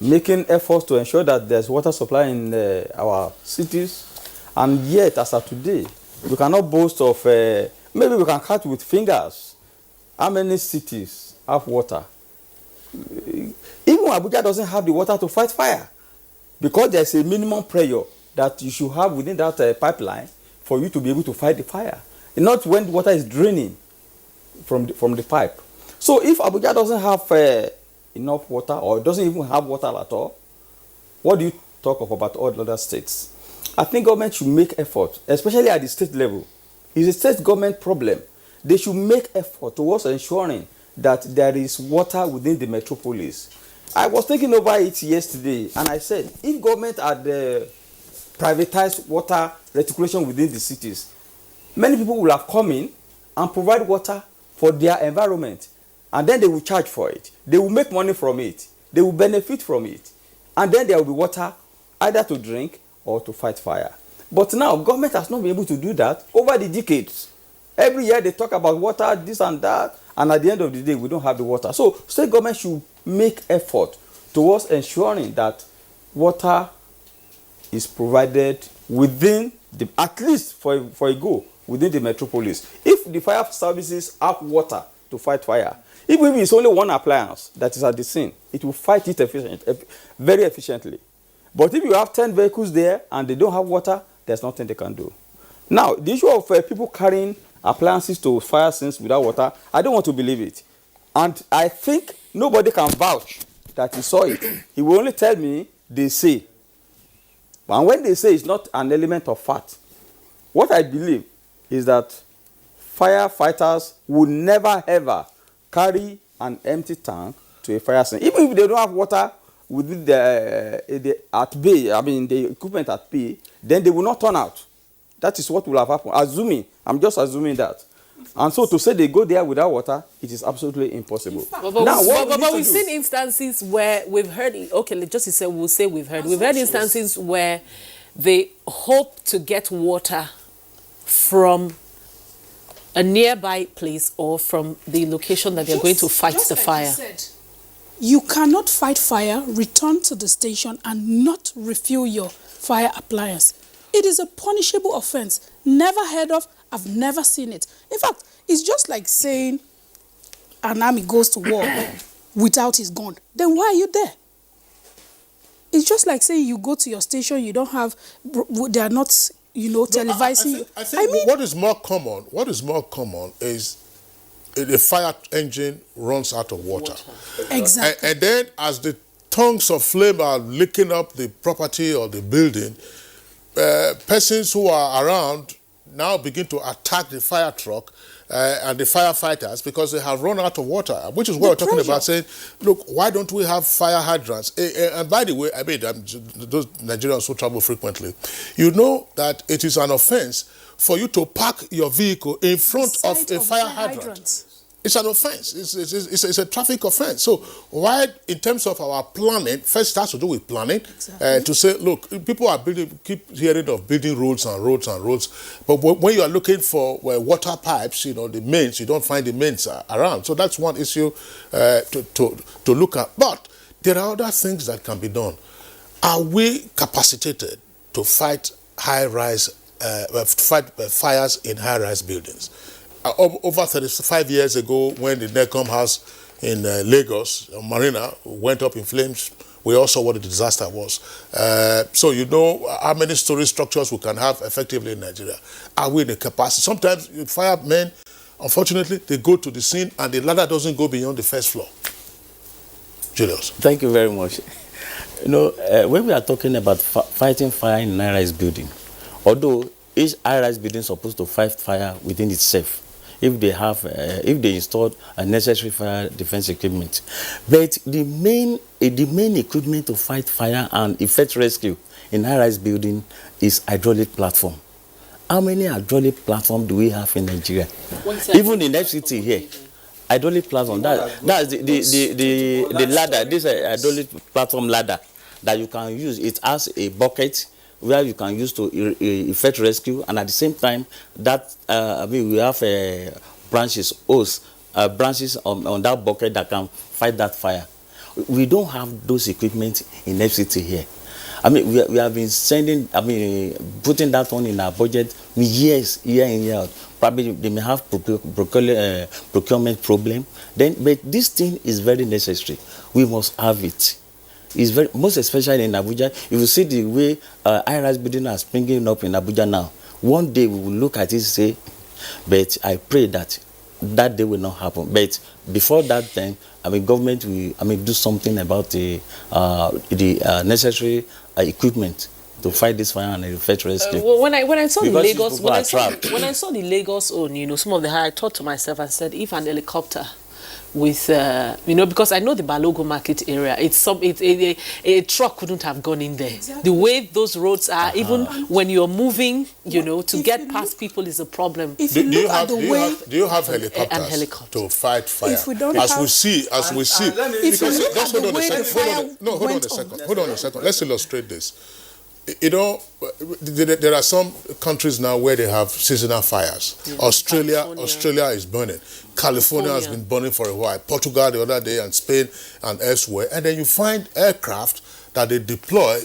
I: making efforts to ensure that there's water supply in our cities, and yet as of today, we cannot boast of, maybe we can count with fingers how many cities have water. Even Abuja doesn't have the water to fight fire, because there's a minimum pressure that you should have within that pipeline for you to be able to fight the fire. And not when the water is draining from the pipe. So if Abuja doesn't have enough water, or doesn't even have water at all, what do you talk about all other states? I think government should make effort, especially at the state level. It's a state government problem. They should make effort towards ensuring that there is water within the metropolis. I was thinking over it yesterday, and I said, if government had privatized water reticulation within the cities, many people will have come in and provide water for their environment, and then they will charge for it. They will make money from it. They will benefit from it, and then there will be water either to drink or to fight fire. But now government has not been able to do that over the decades. Every year they talk about water, this and that, and at the end of the day, we don't have the water. So state government should make effort towards ensuring that water is provided within at least for a go, within the metropolis. If the fire services have water to fight fire, Even if it's only one appliance that is at the scene, it will fight it very efficiently. But if you have 10 vehicles there and they don't have water, there's nothing they can do. Now, the issue of people carrying appliances to fire scenes without water, I don't want to believe it. And I think nobody can vouch that he saw it. He will only tell me they say. And when they say, it's not an element of fact. What I believe is that firefighters will never ever carry an empty tank to a fire scene. Even if they don't have water within at bay, I mean the equipment at bay, then they will not turn out. That is what will have happened. Assuming, I'm just assuming that. And so to say they go there without water, it is absolutely impossible.
A: But we've seen instances where we've heard, okay, just to say, we'll say we've heard. We've heard instances where they hope to get water from a nearby place or from the location that they're going to fight the fire.
H: You cannot fight fire, return to the station and not refuel your fire appliance. It is a punishable offense. Never heard of, I've never seen it. In fact, it's just like saying an army goes to war without his gun. Then why are you there? It's just like saying you go to your station, you don't have, they are not, televising.
W: I think what is more common is the fire engine runs out of water.
H: Exactly.
W: And then as the tongues of flame are licking up the property or the building, persons who are around now begin to attack the fire truck and the firefighters because they have run out of water, which is what we're talking about, saying, look, why don't we have fire hydrants? And by the way, I mean, those Nigerians who travel frequently, you know that it is an offense for you to park your vehicle in front of a fire hydrant. It's an offense. It's a traffic offense. So why, in terms of our planning, first it has to do with planning, to say, look, people are keep hearing of building roads and roads and roads, but when you are looking for water pipes, the mains, you don't find the mains around. So that's one issue to look at. But there are other things that can be done. Are we capacitated to fight fires in high-rise buildings? Over 35 years ago, when the NECOM house in Lagos, Marina, went up in flames, we all saw what the disaster was. So you know how many storage structures we can have effectively in Nigeria. Are we in the capacity? Sometimes firemen, unfortunately, they go to the scene and the ladder doesn't go beyond the first floor. Julius.
J: Thank you very much. When we are talking about fighting fire in a high-rise building, although each high-rise building is supposed to fight fire within itself, if they installed a necessary fire defense equipment. But the main equipment to fight fire and effect rescue in high-rise building is hydraulic platform. How many hydraulic platforms do we have in Nigeria? Even in FCT here, hydraulic platform, that's the ladder, this hydraulic platform ladder that you can use. It has a bucket where you can use to effect rescue, and at the same time, that we have branches on that bucket that can fight that fire. We don't have those equipment in FCT here. We have been putting that one in our budget year in year out. Probably they may have procurement problem. But this thing is very necessary. We must have it. It's most especially in Abuja. If you see the way high-rise building are springing up in Abuja now, one day we will look at it and say, but I pray that day will not happen. But before that time, government will do something about the necessary equipment to fight this fire and effect rescue.
A: When I saw the Lagos, when I saw the Lagos some of the high, I thought to myself, I said, if an helicopter with because I know the Balogo market area, a truck couldn't have gone in there. Exactly. The way those roads are, even when you're moving, to get past people is a problem.
W: Do you have helicopters to fight fire?
H: If we don't
W: as we see, because hold on a second. Let's illustrate this. There are some countries now where they have seasonal fires. Yeah. Australia is burning. California has been burning for a while. Portugal the other day, and Spain and elsewhere. And then you find aircraft that they deploy,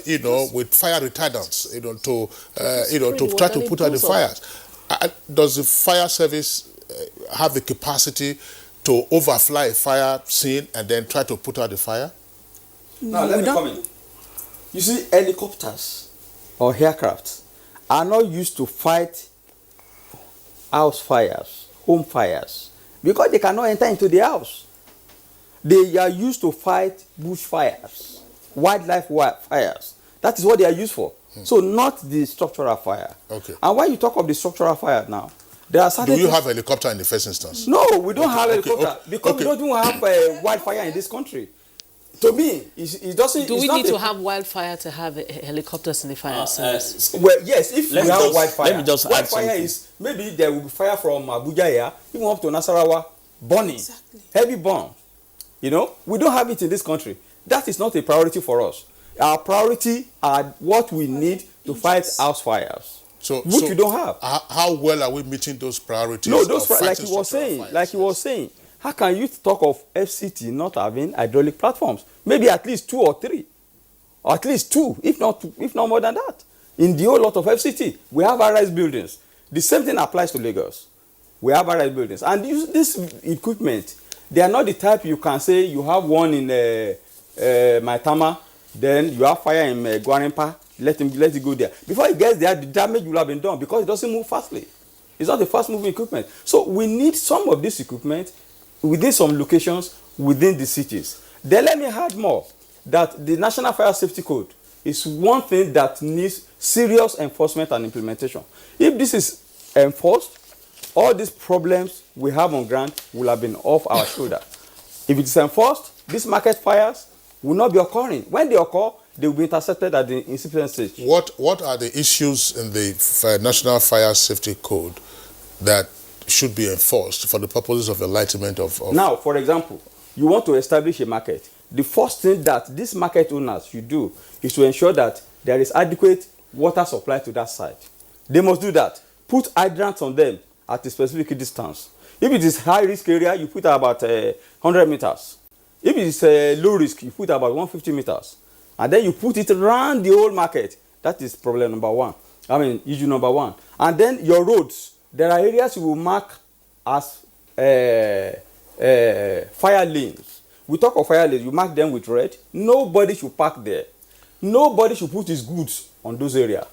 W: with fire retardants, to try to put out the fires. Does the fire service have the capacity to overfly a fire scene and then try to put out the fire?
I: Now, let me come in. You see, helicopters or aircrafts are not used to fight house fires, home fires, because they cannot enter into the house. They are used to fight bush fires, wildlife fires. That is what they are used for. So not the structural fire.
W: Okay.
I: And when you talk of the structural fire now, there are certain
W: Do you
I: things-
W: have a helicopter in the first instance?
I: No, we don't have
W: Okay,
I: helicopter because we don't even have wildfire in this country. To me, it doesn't.
A: Do
I: it's
A: we
I: not
A: need
I: a-
A: to have wildfire to have helicopters in the fire service?
I: Well, yes, if we
J: Let me
I: have
J: just-
I: wildfire.
J: let me just add
I: Wildfire
J: something.
I: is maybe there will be fire from Abuja here, even up to Nasarawa, burning, heavy burn. You know, we don't have it in this country. That is not a priority for us. Our priority are what we need to fight house fires, which we don't have.
W: How well are we meeting those priorities?
I: No, those
W: of
I: like
W: fighting
I: he was
W: structural
I: saying,
W: fires?
I: like he was saying, how can you talk of FCT not having hydraulic platforms? Maybe at least 2 or 3, or at least 2, if not more than that. In the whole lot of FCT, we have high-rise buildings. The same thing applies to Lagos. We have high-rise buildings, and this equipment, they are not the type you can say you have one in Maitama, then you have fire in Gwarimpa. Let it go there. Before it gets there, the damage will have been done because it doesn't move fastly. It's not a fast-moving equipment. So we need some of this equipment within some locations within the cities. Then let me add more, that the National Fire Safety Code is one thing that needs serious enforcement and implementation. If this is enforced, all these problems we have on ground will have been off our shoulder. If it is enforced, these market fires will not be occurring. When they occur, they will be intercepted at the incipient stage.
W: What are the issues in the National Fire Safety Code that should be enforced for the purposes of enlightenment of...
I: Now, for example, you want to establish a market. The first thing that these market owners should do is to ensure that there is adequate water supply to that site. They must do that. Put hydrants on them at a specific distance. If it is high-risk area, you put about 100 meters. If it is low risk, you put about 150 meters. And then you put it around the whole market. That is problem number one. Issue number one. And then your roads. There are areas you will mark as fire lanes. We talk of fire lanes, you mark them with red. Nobody should park there. Nobody should put his goods on those areas.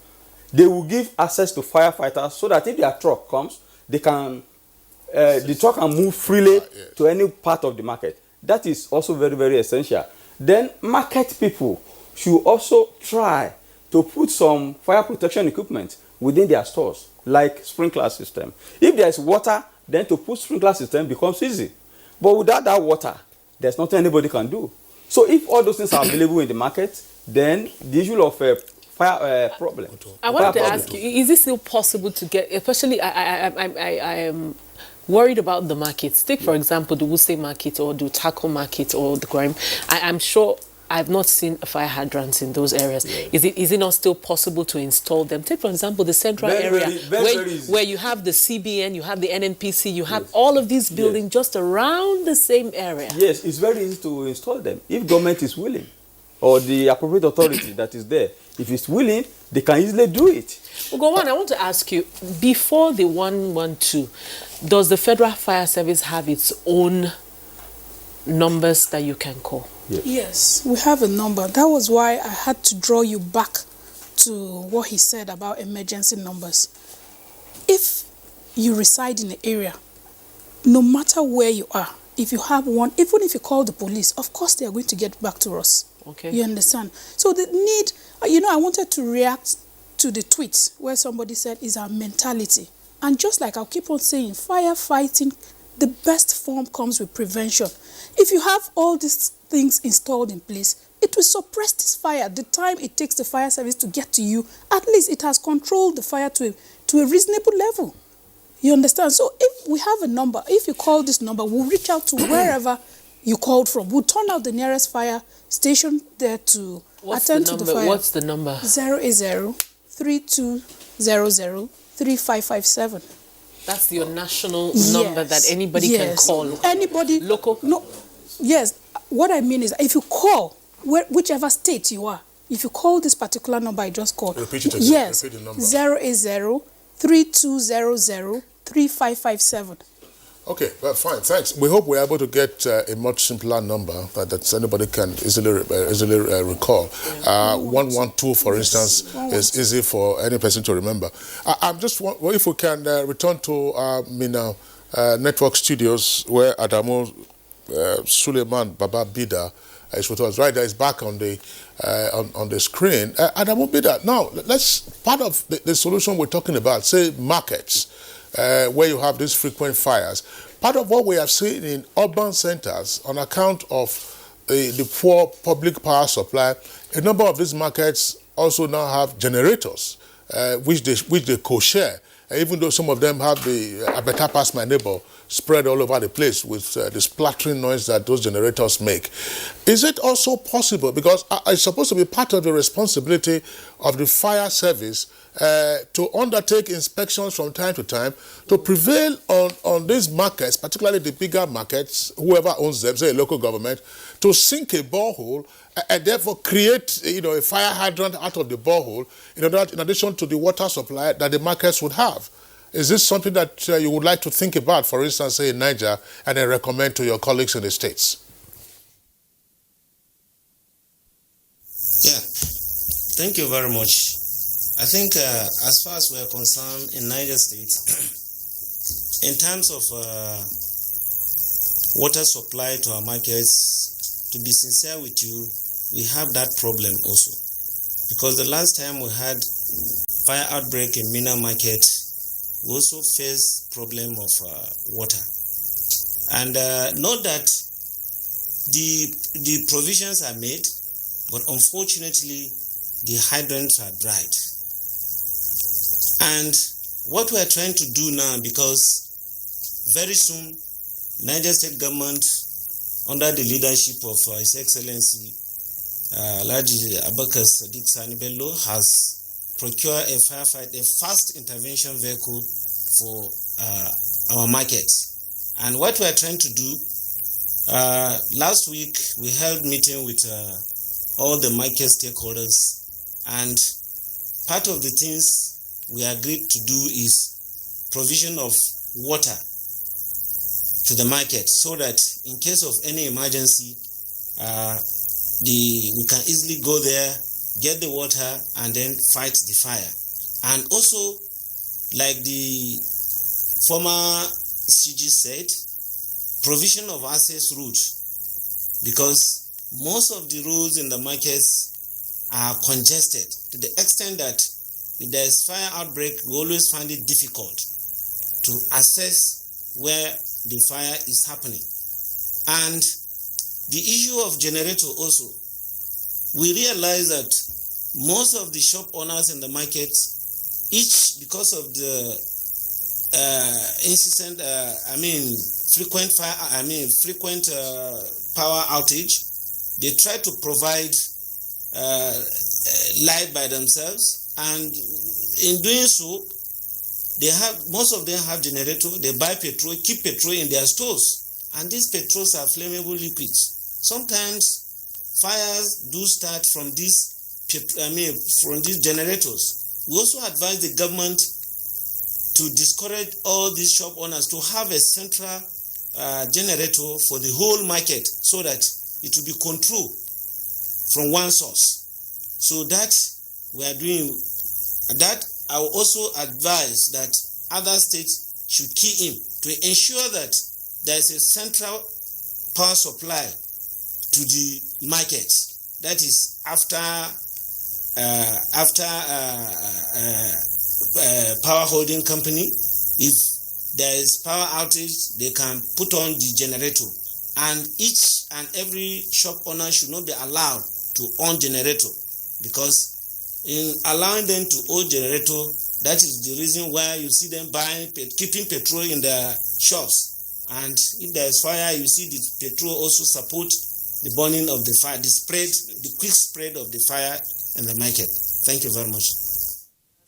I: They will give access to firefighters so that if their truck comes, they can, the truck can move freely to any part of the market. That is also very, very essential. Then market people should also try to put some fire protection equipment within their stores, like sprinkler system. If there is water, then to put sprinkler system becomes easy. But without that water, there's nothing anybody can do. So if all those things are available in the market, then the issue of fire problem.
A: I wanted to ask you, is it still possible to get, especially I am worried about the markets. Take, for example, the Wuse market or the Tako market or the Grime. I'm sure I've not seen fire hydrants in those areas. Yes. Is it not still possible to install them? Take, for example, the central area where you have the CBN, you have the NNPC, you have all of these buildings just around the same area.
I: Yes, it's very easy to install them if government is willing, or the appropriate authority that is there. If it's willing, they can easily do it.
A: Well, go on. I want to ask you, before the 112, does the Federal Fire Service have its own numbers that you can call?
H: Yes, we have a number. That was why I had to draw you back to what he said about emergency numbers. If you reside in an area, no matter where you are, if you have one, even if you call the police, of course they are going to get back to us.
A: Okay.
H: You understand? So the need, I wanted to react to the tweet where somebody said is our mentality. And just like I'll keep on saying, firefighting, the best form comes with prevention. If you have all these things installed in place, it will suppress this fire. The time it takes the fire service to get to you, at least it has controlled the fire to a reasonable level. You understand? So if we have a number, if you call this number, we'll reach out to wherever you called from. We'll turn out the nearest fire station there to attend to the fire.
A: What's the number?
H: 080-3200-3557.
A: That's your national number that anybody can call.
H: Anybody.
A: Local?
H: No. Yes. What I mean is, if you call, whichever state you are, if you call this particular number I just called.
W: Repeat it again.
H: Yes.
W: Repeat the number.
H: 080-3200-3557.
W: Okay, well, fine, thanks. We hope we're able to get a much simpler number that anybody can easily recall. 112, for instance, is easy for any person to remember. I'm just if we can return to Mina Network Studios, where Adamu Suleiman Baba Bida is with us. Right there, is back on the screen. Adamu Bida. Now, let's part of the solution we're talking about. Say markets. Where you have these frequent fires. Part of what we have seen in urban centers on account of the poor public power supply, a number of these markets also now have generators, which they co-share. Even though some of them have the "I better pass my neighbor" spread all over the place with the splattering noise that those generators make. Is it also possible, because it's supposed to be part of the responsibility of the fire service to undertake inspections from time to time to prevail on these markets, particularly the bigger markets, whoever owns them, say a local government, to sink a borehole and therefore create a fire hydrant out of the borehole in addition to the water supply that the markets would have? Is this something that you would like to think about, for instance, say in Niger, and then recommend to your colleagues in the States?
K: Yeah, thank you very much. I think as far as we are concerned in Niger State, in terms of water supply to our markets, to be sincere with you, we have that problem also. Because the last time we had fire outbreak in Mina Market, we also faced problem of water. And note that the provisions are made, but unfortunately the hydrants are dried. And what we are trying to do now, because very soon Niger State government, under the leadership of His Excellency Alhaji Abubakar Sadiq Sani Bello, has procured a fast intervention vehicle for our markets. And what we are trying to do, last week we held meeting with all the market stakeholders, and part of the things we agreed to do is provision of water to the market, so that in case of any emergency, we can easily go there, get the water, and then fight the fire. And also, like the former CG said, provision of access routes, because most of the roads in the markets are congested to the extent that if there is fire outbreak, we always find it difficult to assess where the fire is happening. And the issue of generator also, we realize that most of the shop owners in the market, each because of the frequent power outage, they try to provide light by themselves, and in doing so, most of them have generator. They buy petrol, keep petrol in their stores, and these petrols are flammable liquids. Sometimes fires do start from these generators. We also advise the government to discourage all these shop owners to have a central generator for the whole market, so that it will be controlled from one source. So that we are doing that. I will also advise that other states should key in to ensure that there is a central power supply to the markets. That is after power holding company. If there is power outage, they can put on the generator, and each and every shop owner should not be allowed to own generator, because in allowing them to own generator, that is the reason why you see them keeping petrol in their shops. And if there is fire, you see the petrol also support the burning of the fire, the quick spread of the fire in the market. Thank you very much.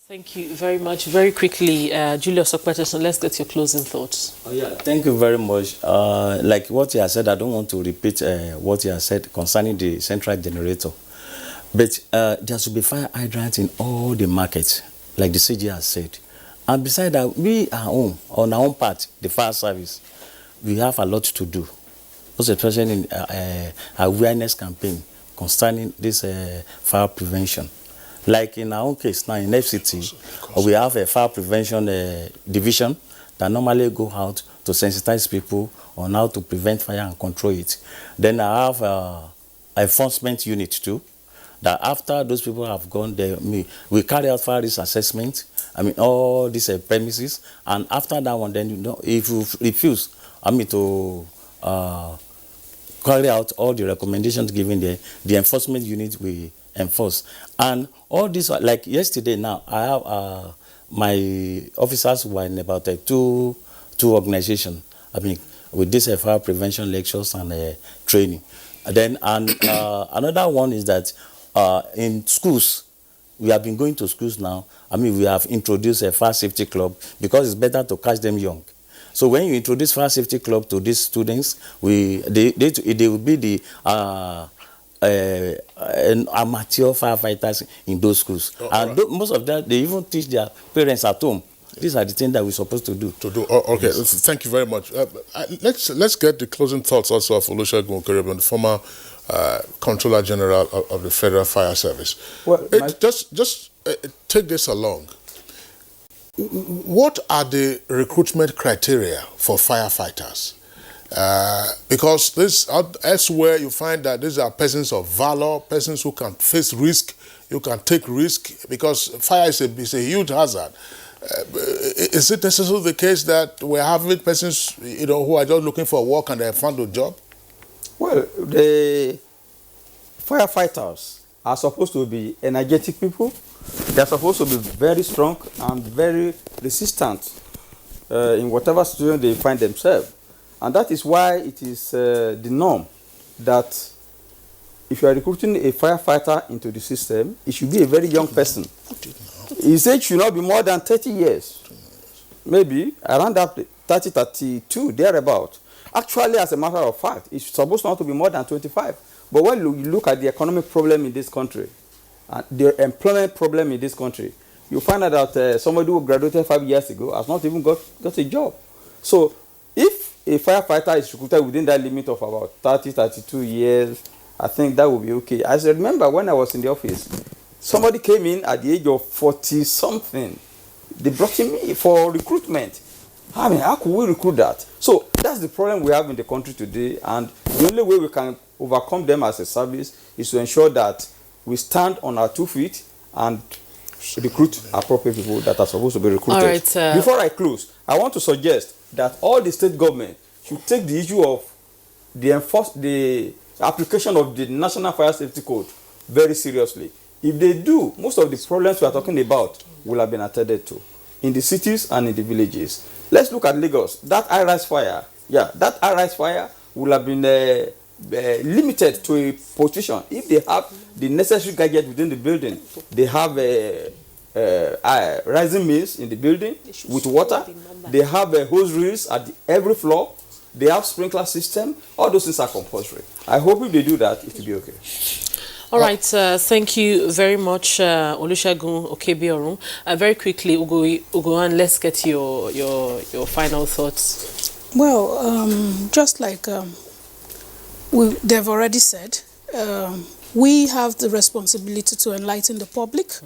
A: Thank you very much. Very quickly, Julius Okpeterson, let's get your closing thoughts.
J: Oh, yeah, thank you very much. Like what you have said, I don't want to repeat what you have said concerning the central generator. But there should be fire hydrants in all the markets, like the CG has said. And besides that, we are on our own part, the fire service, we have a lot to do, most especially in awareness campaign concerning this fire prevention. Like in our own case now in FCT, we have a fire prevention division that normally go out to sensitize people on how to prevent fire and control it. Then I have a enforcement unit too, that after those people have gone there, we carry out fire risk assessment, all these premises, and after that one, then if you refuse, to carry out all the recommendations given there, the enforcement unit will enforce. And all this, like yesterday now, I have my officers were in about two organizations, with this fire prevention lectures and training. Then another one is that in schools, we have been going to schools now. We have introduced a fire safety club because it's better to catch them young. So when you introduce fire safety club to these students, they will be the amateur firefighters in those schools. And most of that, they even teach their parents at home. These are the things that we're supposed to do.
W: Okay, thank you very much. Let's get the closing thoughts also of Olusegun Okerebon, the former Controller General of the Federal Fire Service. Well, just take this along. What are the recruitment criteria for firefighters? Because elsewhere you find that these are persons of valor, persons who can face risk, you can take risk, because fire is a huge hazard. Is it necessarily the case that we're having persons, who are just looking for work and they have found a job?
I: Well, the firefighters are supposed to be energetic people. They're supposed to be very strong and very resistant in whatever situation they find themselves. And that is why it is the norm that if you are recruiting a firefighter into the system, it should be a very young person. His age should not be more than 30 years. Maybe around that 30, 32, thereabout. Actually, as a matter of fact, it's supposed not to be more than 25. But when you look at the economic problem in this country, the employment problem in this country, you find out that somebody who graduated 5 years ago has not even got a job. So if a firefighter is recruited within that limit of about 30, 32 years, I think that would be okay. I remember when I was in the office, somebody came in at the age of 40-something. They brought him in for recruitment. How could we recruit that? So that's the problem we have in the country today, and the only way we can overcome them as a service is to ensure that we stand on our 2 feet and recruit appropriate people that are supposed to be recruited.
A: All right,
I: Before I close, I want to suggest that all the state government should take the issue of the application of the National Fire Safety Code very seriously. If they do, most of the problems we are talking about will have been attended to in the cities and in the villages. Let's look at Lagos. That high-rise fire will have been limited to a position. If they have the necessary gadget within the building, they have rising means in the building with water, they have hose reels at every floor, they have sprinkler system. All those things are compulsory. I hope if they do that, it will be okay.
A: All right, thank you very much, Olusegun Okebiorun. Very quickly, Ugoan, let's get your final thoughts.
H: Well, just like they've already said, we have the responsibility to enlighten the public,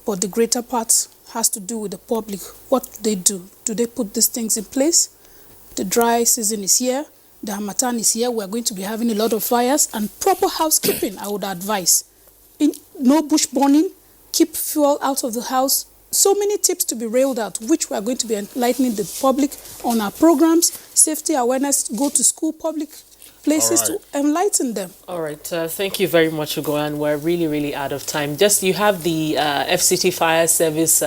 H: but the greater part has to do with the public. What do they do? Do they put these things in place? The dry season is here. The Harmattan is here. We're going to be having a lot of fires, and proper housekeeping, I would advise. No bush burning, keep fuel out of the house. So many tips to be railed out, which we are going to be enlightening the public on our programs, safety awareness, go to school, public places to enlighten them.
A: All right, thank you very much, Ugoan. We're really out of time. Just you have the FCT Fire Service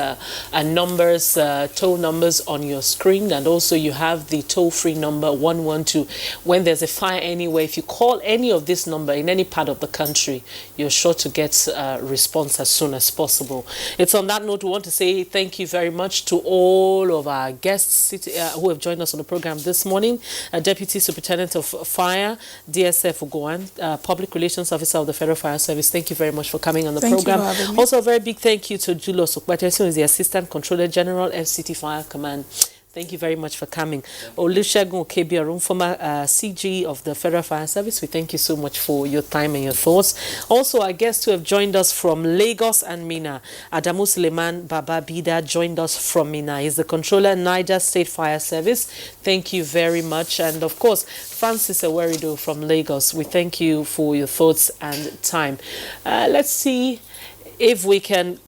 A: numbers, toll numbers on your screen, and also you have the toll-free number 112. When there's a fire anywhere, if you call any of this number in any part of the country, you're sure to get a response as soon as possible. It's on that note we want to say thank you very much to all of our guests who have joined us on the program this morning. Deputy Superintendent of Fire, DSF Ugoan, Public Relations Officer of the Federal Fire Service. Thank you very much for coming on the program. Also, a very big thank you to Julius Okpete, who is the Assistant Controller General, FCT Fire Command. Thank you very much for coming. Olusegun Okebiorun, former CG of the Federal Fire Service, we thank you so much for your time and your thoughts. Also, our guests who have joined us from Lagos and Minna, Adamu Suleiman Baba Bida joined us from Minna. He's the controller, Niger State Fire Service. Thank you very much. And of course, Francis Ewerido from Lagos, we thank you for your thoughts and time. Let's see if we can